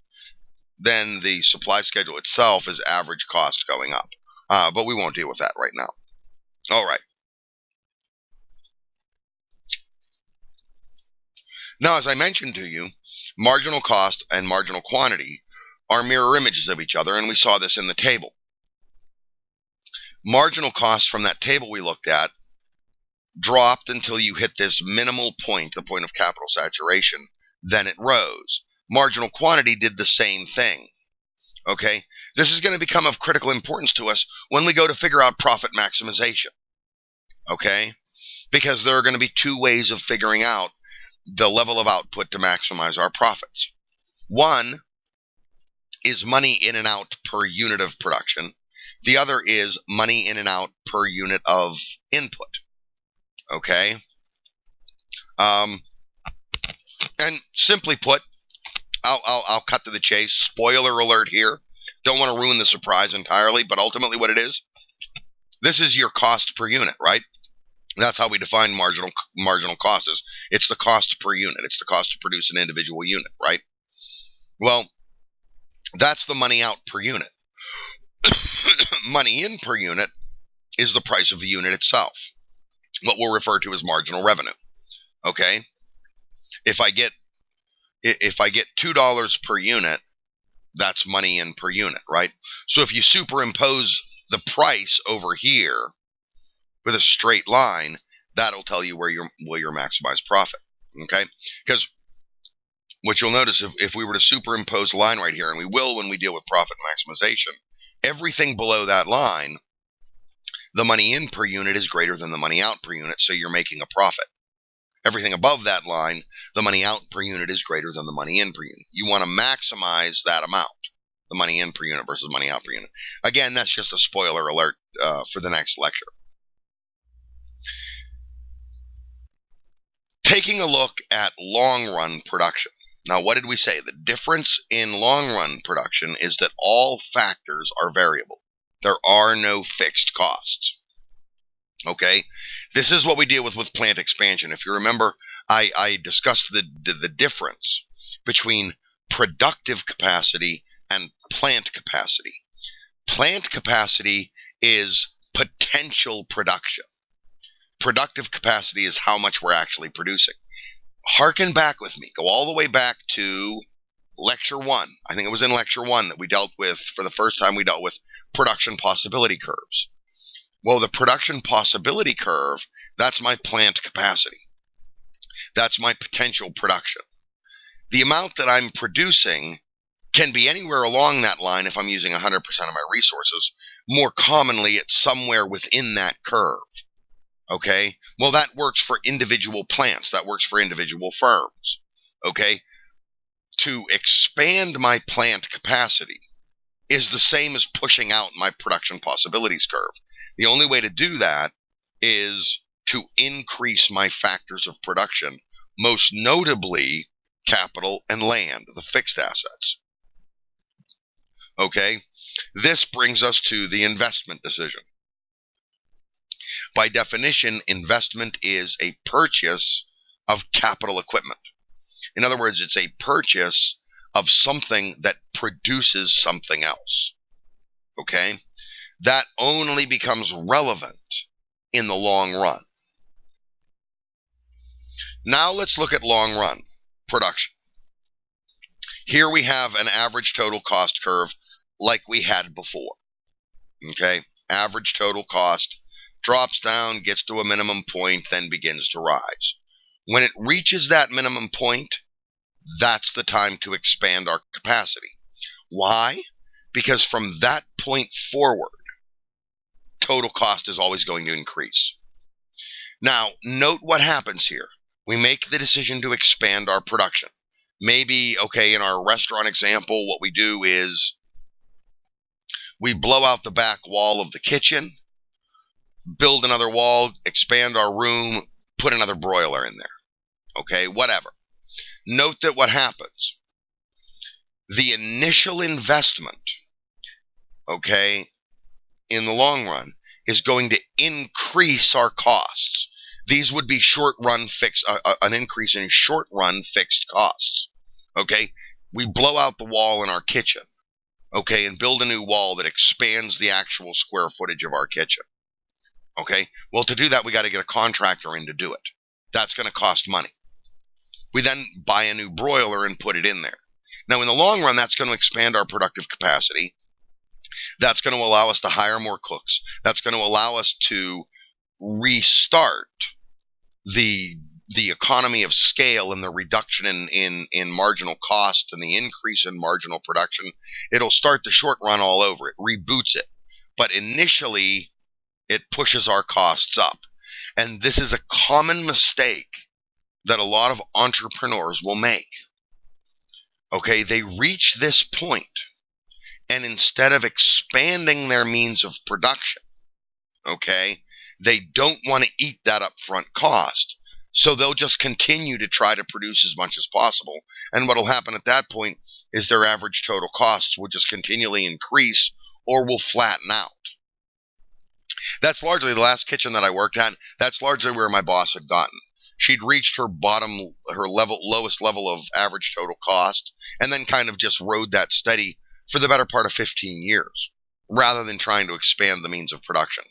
Then the supply schedule itself is average cost going up. But we won't deal with that right now. All right. Now, as I mentioned to you, marginal cost and marginal quantity are mirror images of each other, and we saw this in the table. Marginal cost from that table we looked at dropped until you hit this minimal point, the point of capital saturation. Then it rose. Marginal quantity did the same thing. Okay? This is going to become of critical importance to us when we go to figure out profit maximization. Okay? Because there are going to be two ways of figuring out the level of output to maximize our profits. One is money in and out per unit of production. The other is money in and out per unit of input. Okay? And simply put, I'll cut to the chase. Spoiler alert here. Don't want to ruin the surprise entirely, but ultimately what it is, this is your cost per unit, right? That's how we define marginal cost. It's the cost per unit. It's the cost to produce an individual unit, right? Well, that's the money out per unit. Money in per unit is the price of the unit itself, what we'll refer to as marginal revenue. Okay? If I get $2 per unit, that's money in per unit, right? So if you superimpose the price over here with a straight line, that'll tell you where your maximized profit. Okay? Because what you'll notice, if we were to superimpose a line right here, and we will when we deal with profit maximization, everything below that line, the money in per unit is greater than the money out per unit, so you're making a profit. Everything above that line, the money out per unit is greater than the money in per unit. You want to maximize that amount, the money in per unit versus money out per unit. Again, that's just a spoiler alert for the next lecture. Taking a look at long-run production. Now, what did we say? The difference in long-run production is that all factors are variable. There are no fixed costs. Okay? This is what we deal with plant expansion. If you remember, I discussed the difference between productive capacity and plant capacity. Plant capacity is potential production. Productive capacity is how much we're actually producing. Harken back with me. Go all the way back to Lecture 1. I think it was in Lecture 1 that we dealt with, for the first time, we dealt with production possibility curves. Well, the production possibility curve, that's my plant capacity. That's my potential production. The amount that I'm producing can be anywhere along that line if I'm using 100% of my resources. More commonly, it's somewhere within that curve. Okay? Well, that works for individual plants. That works for individual firms. Okay? To expand my plant capacity is the same as pushing out my production possibilities curve. The only way to do that is to increase my factors of production, most notably capital and land, the fixed assets. Okay? This brings us to the investment decision. By definition, investment is a purchase of capital equipment. In other words, it's a purchase of something that produces something else. Okay? that only becomes relevant in the long run. Now let's look at long run production. Here we have an average total cost curve like we had before. Okay, average total cost drops down, gets to a minimum point, then begins to rise. When it reaches that minimum point, that's the time to expand our capacity. Why? Because from that point forward, total cost is always going to increase. Now, note what happens here. We make the decision to expand our production. Maybe, okay, in our restaurant example, what we do is we blow out the back wall of the kitchen, build another wall, expand our room, put another broiler in there. Okay, whatever. Note that what happens, the initial investment, okay, in the long run is going to increase our costs. These would be short-run fixed, an increase in short-run fixed costs. Okay, we blow out the wall in our kitchen, okay, and build a new wall that expands the actual square footage of our kitchen. Okay, well, to do that, we got to get a contractor in to do it. That's going to cost money. We then buy a new broiler and put it in there. Now, in the long run, that's going to expand our productive capacity. That's going to allow us to hire more cooks. That's going to allow us to restart the economy of scale and the reduction in marginal cost and the increase in marginal production. It'll start the short run all over. It reboots it. But initially, it pushes our costs up. And this is a common mistake that a lot of entrepreneurs will make. Okay, they reach this point, and instead of expanding their means of production, okay, they don't want to eat that upfront cost. So they'll just continue to try to produce as much as possible. And what will happen at that point is their average total costs will just continually increase or will flatten out. That's largely the last kitchen that I worked at. That's largely where my boss had gotten. She'd reached her lowest level of average total cost, and then kind of just rode that steady for the better part of 15 years, rather than trying to expand the means of production.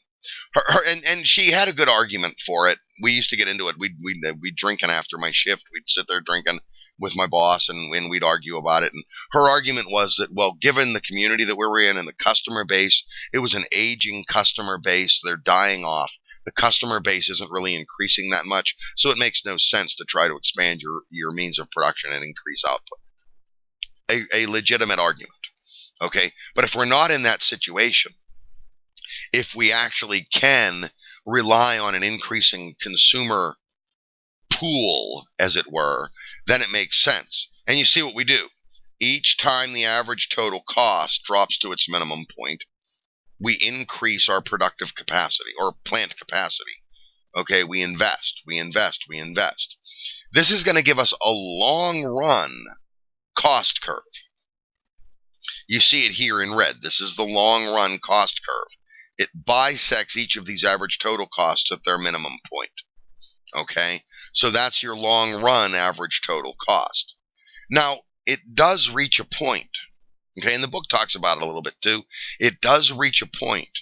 And she had a good argument for it. We used to get into it. We'd drinking after my shift. We'd sit there drinking with my boss, and we'd argue about it. And her argument was that, well, given the community that we were in and the customer base, it was an aging customer base. They're dying off. The customer base isn't really increasing that much, so it makes no sense to try to expand your means of production and increase output. A legitimate argument, okay? But if we're not in that situation, if we actually can rely on an increasing consumer pool, as it were, then it makes sense. And you see what we do. Each time the average total cost drops to its minimum point, we increase our productive capacity or plant capacity. Okay, we invest. This is going to give us a long run cost curve. You see it here in red. This is the long run cost curve. It bisects each of these average total costs at their minimum point. Okay, so that's your long run average total cost. Now, it does reach a point. Okay, and the book talks about it a little bit too. It does reach a point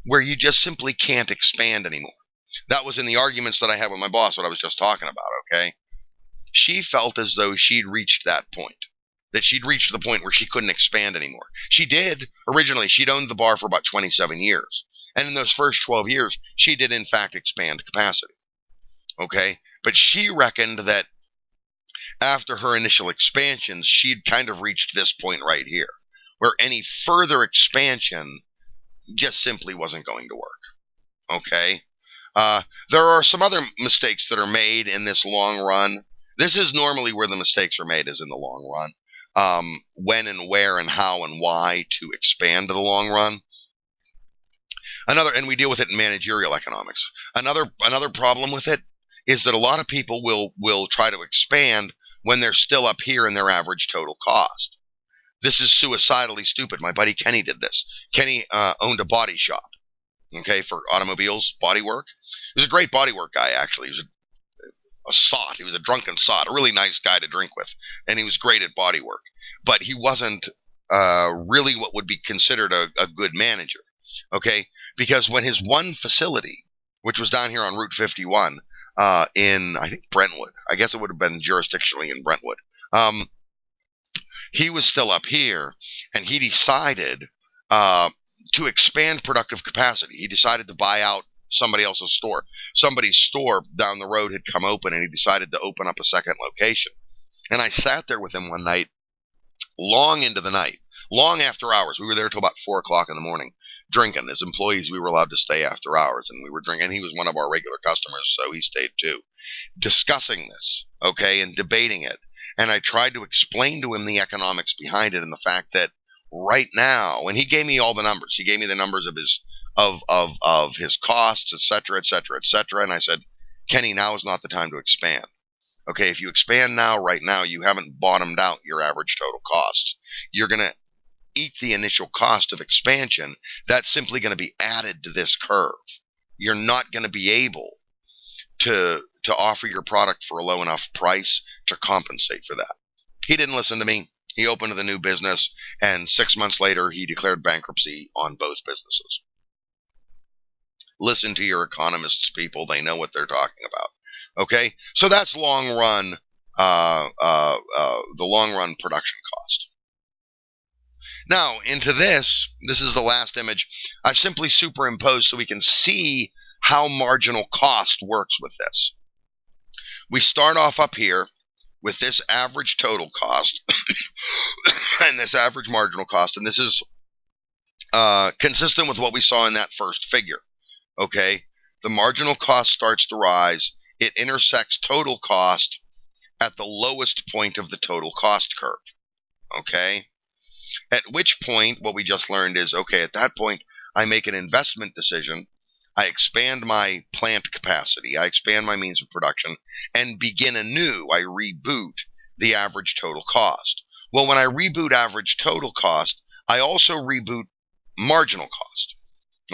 where you just simply can't expand anymore. That was in the arguments that I had with my boss, what I was just talking about, okay? She felt as though she'd reached that point, that she'd reached the point where she couldn't expand anymore. She did. Originally, she'd owned the bar for about 27 years. And in those first 12 years, she did, in fact, expand capacity. Okay? But she reckoned that after her initial expansions, she'd kind of reached this point right here, where any further expansion just simply wasn't going to work. Okay? There are some other mistakes that are made in this long run. This is normally where the mistakes are made, is in the long run. When and where and how and why to expand to the long run. And we deal with it in managerial economics. Another problem with it is that a lot of people will try to expand when they're still up here in their average total cost. This is suicidally stupid. My buddy Kenny did this. Kenny owned a body shop, okay, for automobiles, body work. He was a great body work guy, actually. He was a sot. He was a drunken sot, a really nice guy to drink with, and he was great at body work. But he wasn't really what would be considered a good manager. Okay, because when his one facility, which was down here on Route 51, in I think Brentwood, I guess it would have been jurisdictionally in Brentwood. He was still up here, and he decided to expand productive capacity. He decided to buy out somebody else's store. Somebody's store down the road had come open, and he decided to open up a second location. And I sat there with him one night, long into the night, long after hours. We were there till about 4 o'clock in the morning, drinking. As employees, we were allowed to stay after hours, and we were drinking. He was one of our regular customers, so he stayed too, discussing this, okay, and debating it. And I tried to explain to him the economics behind it and the fact that right now, and he gave me all the numbers. He gave me the numbers of his of his costs, et cetera, et cetera, et cetera. And I said, Kenny, now is not the time to expand. Okay, if you expand now, right now, you haven't bottomed out your average total costs. You're going to eat the initial cost of expansion. That's simply going to be added to this curve. You're not going to be able to offer your product for a low enough price to compensate for that. He didn't listen to me. He opened the new business, and 6 months later, he declared bankruptcy on both businesses. Listen to your economists, people. They know what they're talking about. Okay? So that's long run, the long run production cost. Now, into this is the last image. I've simply superimposed so we can see how marginal cost works with this. We start off up here with this average total cost and this average marginal cost, and this is consistent with what we saw in that first figure. Okay, the marginal cost starts to rise. It intersects total cost at the lowest point of the total cost curve. Okay, at which point what we just learned is, okay, at that point I make an investment decision. I expand my plant capacity, I expand my means of production, and begin anew. I reboot the average total cost. Well, when I reboot average total cost, I also reboot marginal cost.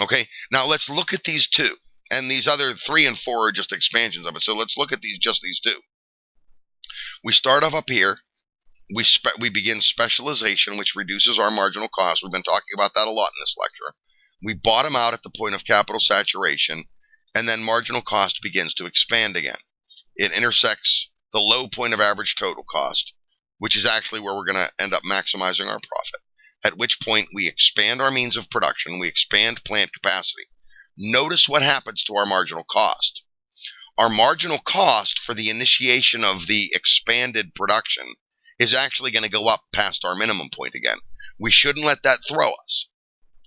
Okay, now let's look at these two. And these other 3 and 4 are just expansions of it. So let's look at these two. We start off up here. We begin specialization, which reduces our marginal cost. We've been talking about that a lot in this lecture. We bottom out at the point of capital saturation, and then marginal cost begins to expand again. It intersects the low point of average total cost, which is actually where we're going to end up maximizing our profit, at which point we expand our means of production, we expand plant capacity. Notice what happens to our marginal cost. Our marginal cost for the initiation of the expanded production is actually going to go up past our minimum point again. We shouldn't let that throw us.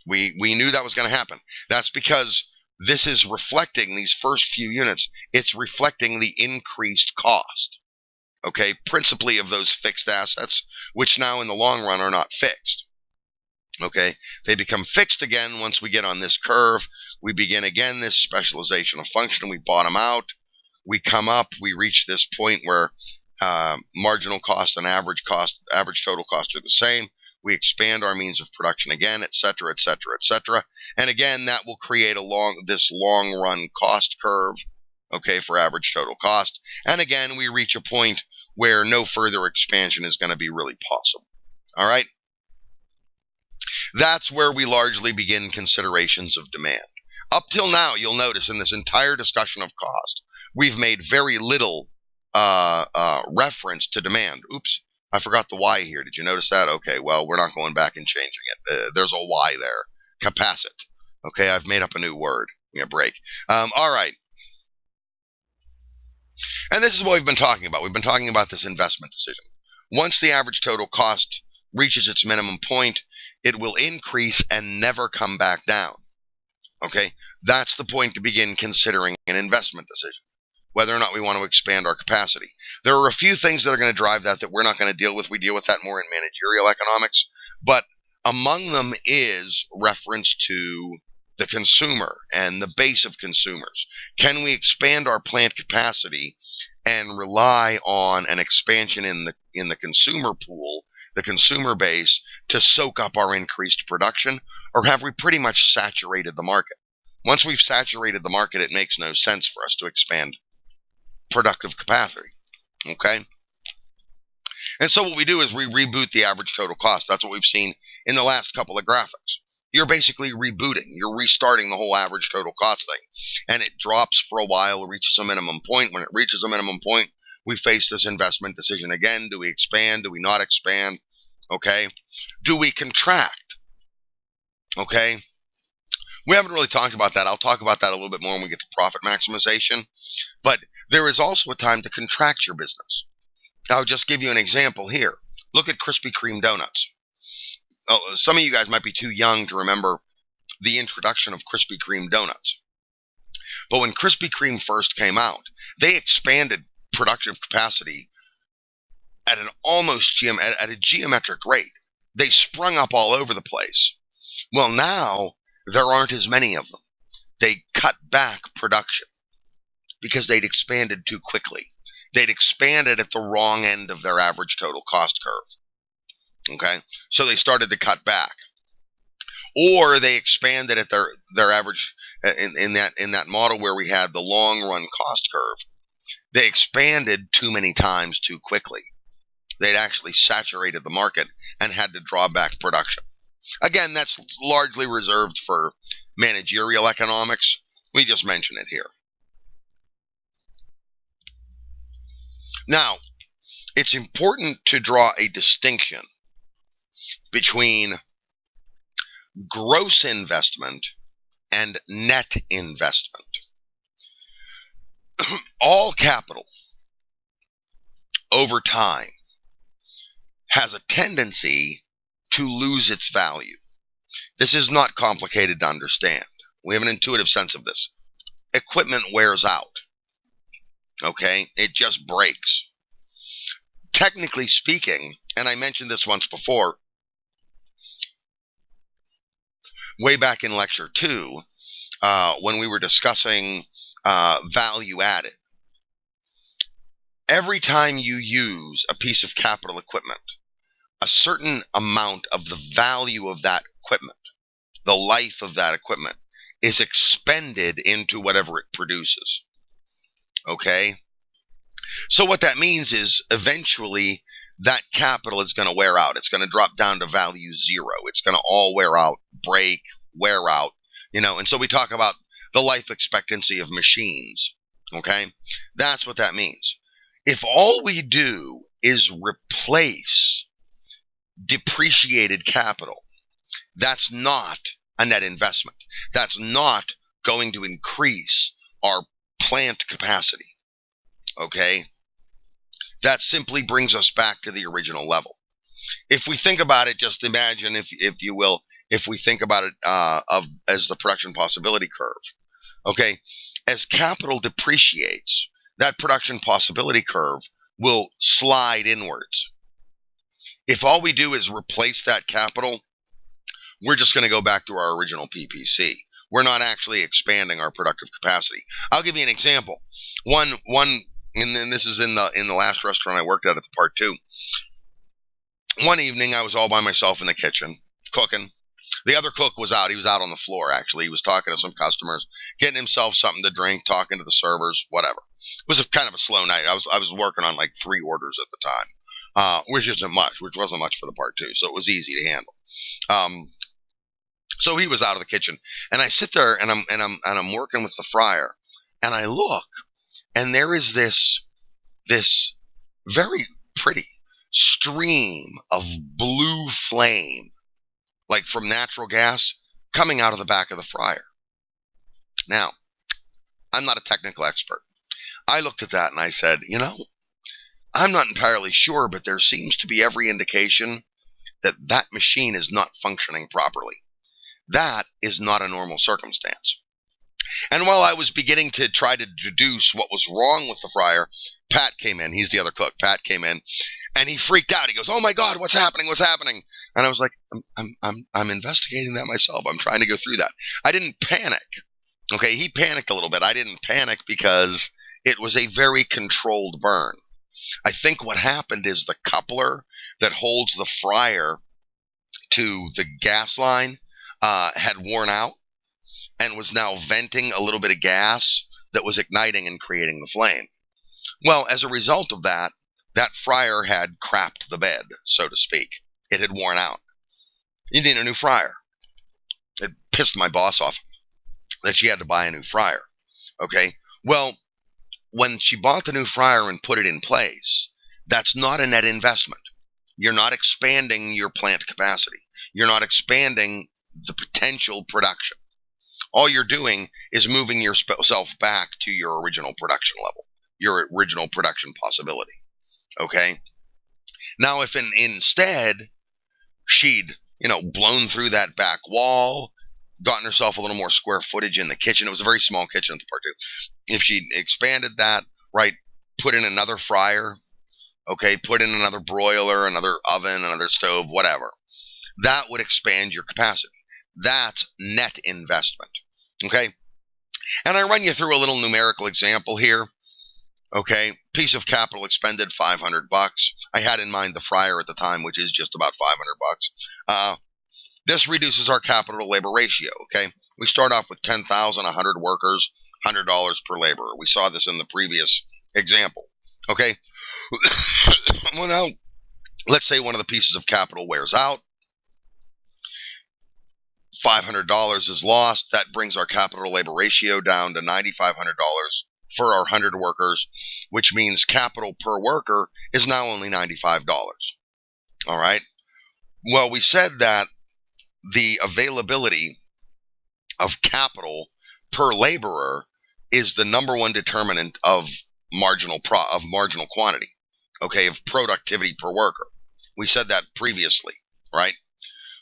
We knew that was going to happen. That's because this is reflecting, these first few units, it's reflecting the increased cost, okay, principally of those fixed assets, which now in the long run are not fixed. Okay, they become fixed again once we get on this curve. We begin again this specialization of function. We bottom out. We come up. We reach this point where marginal cost and average total cost are the same. We expand our means of production again, etc., etc., etc. And again, that will create this long run cost curve, okay, for average total cost. And again, we reach a point where no further expansion is going to be really possible. All right? That's where we largely begin considerations of demand. Up till now, you'll notice in this entire discussion of cost, we've made very little reference to demand. Oops, I forgot the Y here. Did you notice that? Okay, well, we're not going back and changing it. There's a Y there. Capacit. Okay, I've made up a new word. Give me a break. All right. And this is what we've been talking about. We've been talking about this investment decision. Once the average total cost reaches its minimum point, it will increase and never come back down. Okay, that's the point to begin considering an investment decision, whether or not we want to expand our capacity. There are a few things that are going to drive that we're not going to deal with. We deal with that more in managerial economics, but among them is reference to the consumer and the base of consumers. Can we expand our plant capacity and rely on an expansion in the consumer pool, the consumer base, to soak up our increased production, or have we pretty much saturated the market? Once we've saturated the market, it makes no sense for us to expand productive capacity. Okay? And so what we do is we reboot the average total cost. That's what we've seen in the last couple of graphics. you're basically rebooting. You're restarting the whole average total cost thing. And it drops for a while, reaches a minimum point. When it reaches a minimum point, we face this investment decision again. Do we expand? Do we not expand? Okay. Do we contract? Okay. We haven't really talked about that. I'll talk about that a little bit more when we get to profit maximization. But there is also a time to contract your business. I'll just give you an example here. Look at Krispy Kreme donuts. Oh, some of you guys might be too young to remember the introduction of Krispy Kreme donuts. But when Krispy Kreme first came out, they expanded production capacity at an at a geometric rate. They sprung up all over the place. Well, now there aren't as many of them. They cut back production because they'd expanded too quickly. They'd expanded at the wrong end of their average total cost curve. Okay? So they started to cut back. Or they expanded at their average in that model where we had the long run cost curve. They expanded too many times too quickly. They'd actually saturated the market and had to draw back production. Again, that's largely reserved for managerial economics. We just mention it here. Now, it's important to draw a distinction between gross investment and net investment. All capital over time has a tendency to lose its value. This is not complicated to understand. We have an intuitive sense of this. Equipment wears out. Okay? It just breaks. Technically speaking, and I mentioned this once before, way back in lecture 2, when we were discussing value added. Every time you use a piece of capital equipment, a certain amount of the value of that equipment, the life of that equipment, is expended into whatever it produces. Okay? So what that means is eventually that capital is going to wear out. It's going to drop down to value 0. It's going to all wear out, break, wear out, and so we talk about the life expectancy of machines. Okay? That's what that means. If all we do is replace depreciated capital, that's not a net investment. That's not going to increase our plant capacity. Okay? That simply brings us back to the original level. If we think about it, just imagine, if you will, if we think about it as the production possibility curve. Okay? As capital depreciates, that production possibility curve will slide inwards. If all we do is replace that capital, we're just going to go back to our original PPC. We're not actually expanding our productive capacity. I'll give you an example. One, and then this is in the last restaurant I worked at the part 2. One evening, I was all by myself in the kitchen, cooking. The other cook was out. He was out on the floor, actually. He was talking to some customers, getting himself something to drink, talking to the servers, whatever. It was kind of a slow night. I was working on like 3 orders at the time, which wasn't much for the part 2, so it was easy to handle. So he was out of the kitchen, and I sit there and I'm working with the fryer, and I look, and there is this very pretty stream of blue flame, like from natural gas, coming out of the back of the fryer. Now, I'm not a technical expert. I looked at that and I said, I'm not entirely sure, but there seems to be every indication that that machine is not functioning properly. That is not a normal circumstance. And while I was beginning to try to deduce what was wrong with the fryer, Pat came in. He's the other cook. Pat came in, and he freaked out. He goes, "Oh my God, what's happening? What's happening?" And I was like, "I'm investigating that myself. I'm trying to go through that." I didn't panic. Okay, he panicked a little bit. I didn't panic because it was a very controlled burn. I think what happened is the coupler that holds the fryer to the gas line had worn out and was now venting a little bit of gas that was igniting and creating the flame. Well, as a result of that, that fryer had crapped the bed, so to speak. It had worn out. You need a new fryer. pissed my boss off that she had to buy a new fryer. Okay, well, when she bought the new fryer and put it in place, that's not a net investment. You're not expanding your plant capacity. You're not expanding the potential production. All you're doing is moving yourself back to your original production level, your original production possibility. Okay? Now, if instead she'd, blown through that back wall, gotten herself a little more square footage in the kitchen. It was a very small kitchen at the part too. If she expanded that, right, put in another fryer, okay, put in another broiler, another oven, another stove, whatever, that would expand your capacity. That's net investment, okay? And I run you through a little numerical example here, okay? Piece of capital expended, $500. I had in mind the fryer at the time, which is just about $500. This reduces our capital to labor ratio, okay? We start off with 10,000, 100 workers, $100 per laborer. We saw this in the previous example, okay? Well, now, let's say one of the pieces of capital wears out. $500 is lost. That brings our capital to labor ratio down to $9,500 for our 100 workers, which means capital per worker is now only $95. All right? Well, we said that the availability of capital per laborer is the number one determinant of marginal quantity, okay, of productivity per worker. We said that previously, right?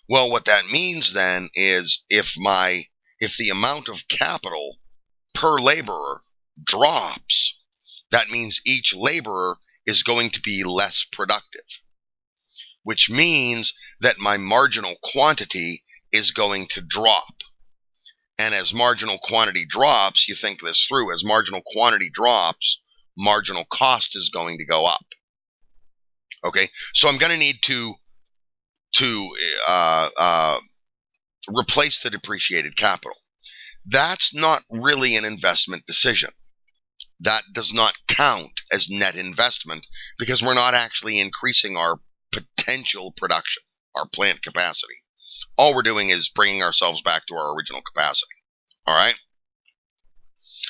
Well, what that means then is if the amount of capital per laborer drops, that means each laborer is going to be less productive, which means that my marginal quantity is going to drop. And as marginal quantity drops, you think this through, as marginal quantity drops, marginal cost is going to go up. Okay, so I'm going to need to replace the depreciated capital. That's not really an investment decision. That does not count as net investment because we're not actually increasing our potential production, our plant capacity. All we're doing is bringing ourselves back to our original capacity. All right?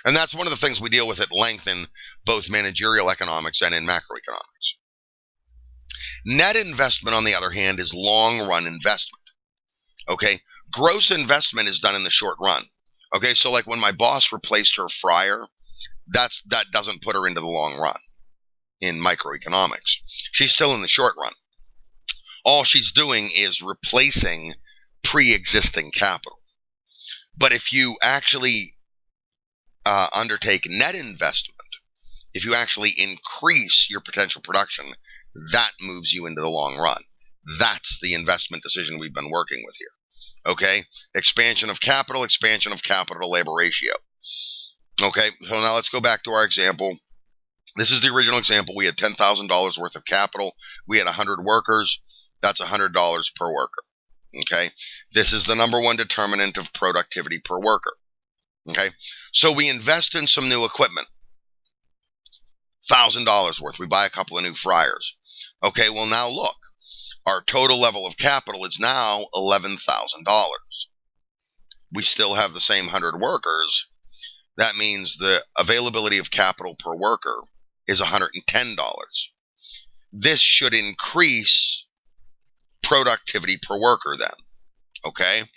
And that's one of the things we deal with at length in both managerial economics and in macroeconomics. Net investment, on the other hand, is long-run investment. Okay? Gross investment is done in the short run. Okay? So like when my boss replaced her fryer, that doesn't put her into the long run in microeconomics. She's still in the short run. All she's doing is replacing pre-existing capital. But if you actually undertake net investment, if you actually increase your potential production, that moves you into the long run. That's the investment decision we've been working with here. Okay? Expansion of capital to labor ratio. Okay, so now let's go back to our example. This is the original example. We had $10,000 worth of capital. We had 100 workers. That's $100 per worker. Okay, this is the number one determinant of productivity per worker. Okay, so we invest in some new equipment. $1,000 worth. We buy a couple of new fryers. Okay, well now look. Our total level of capital is now $11,000. We still have the same 100 workers. That means the availability of capital per worker is $110. This should increase productivity per worker then, okay?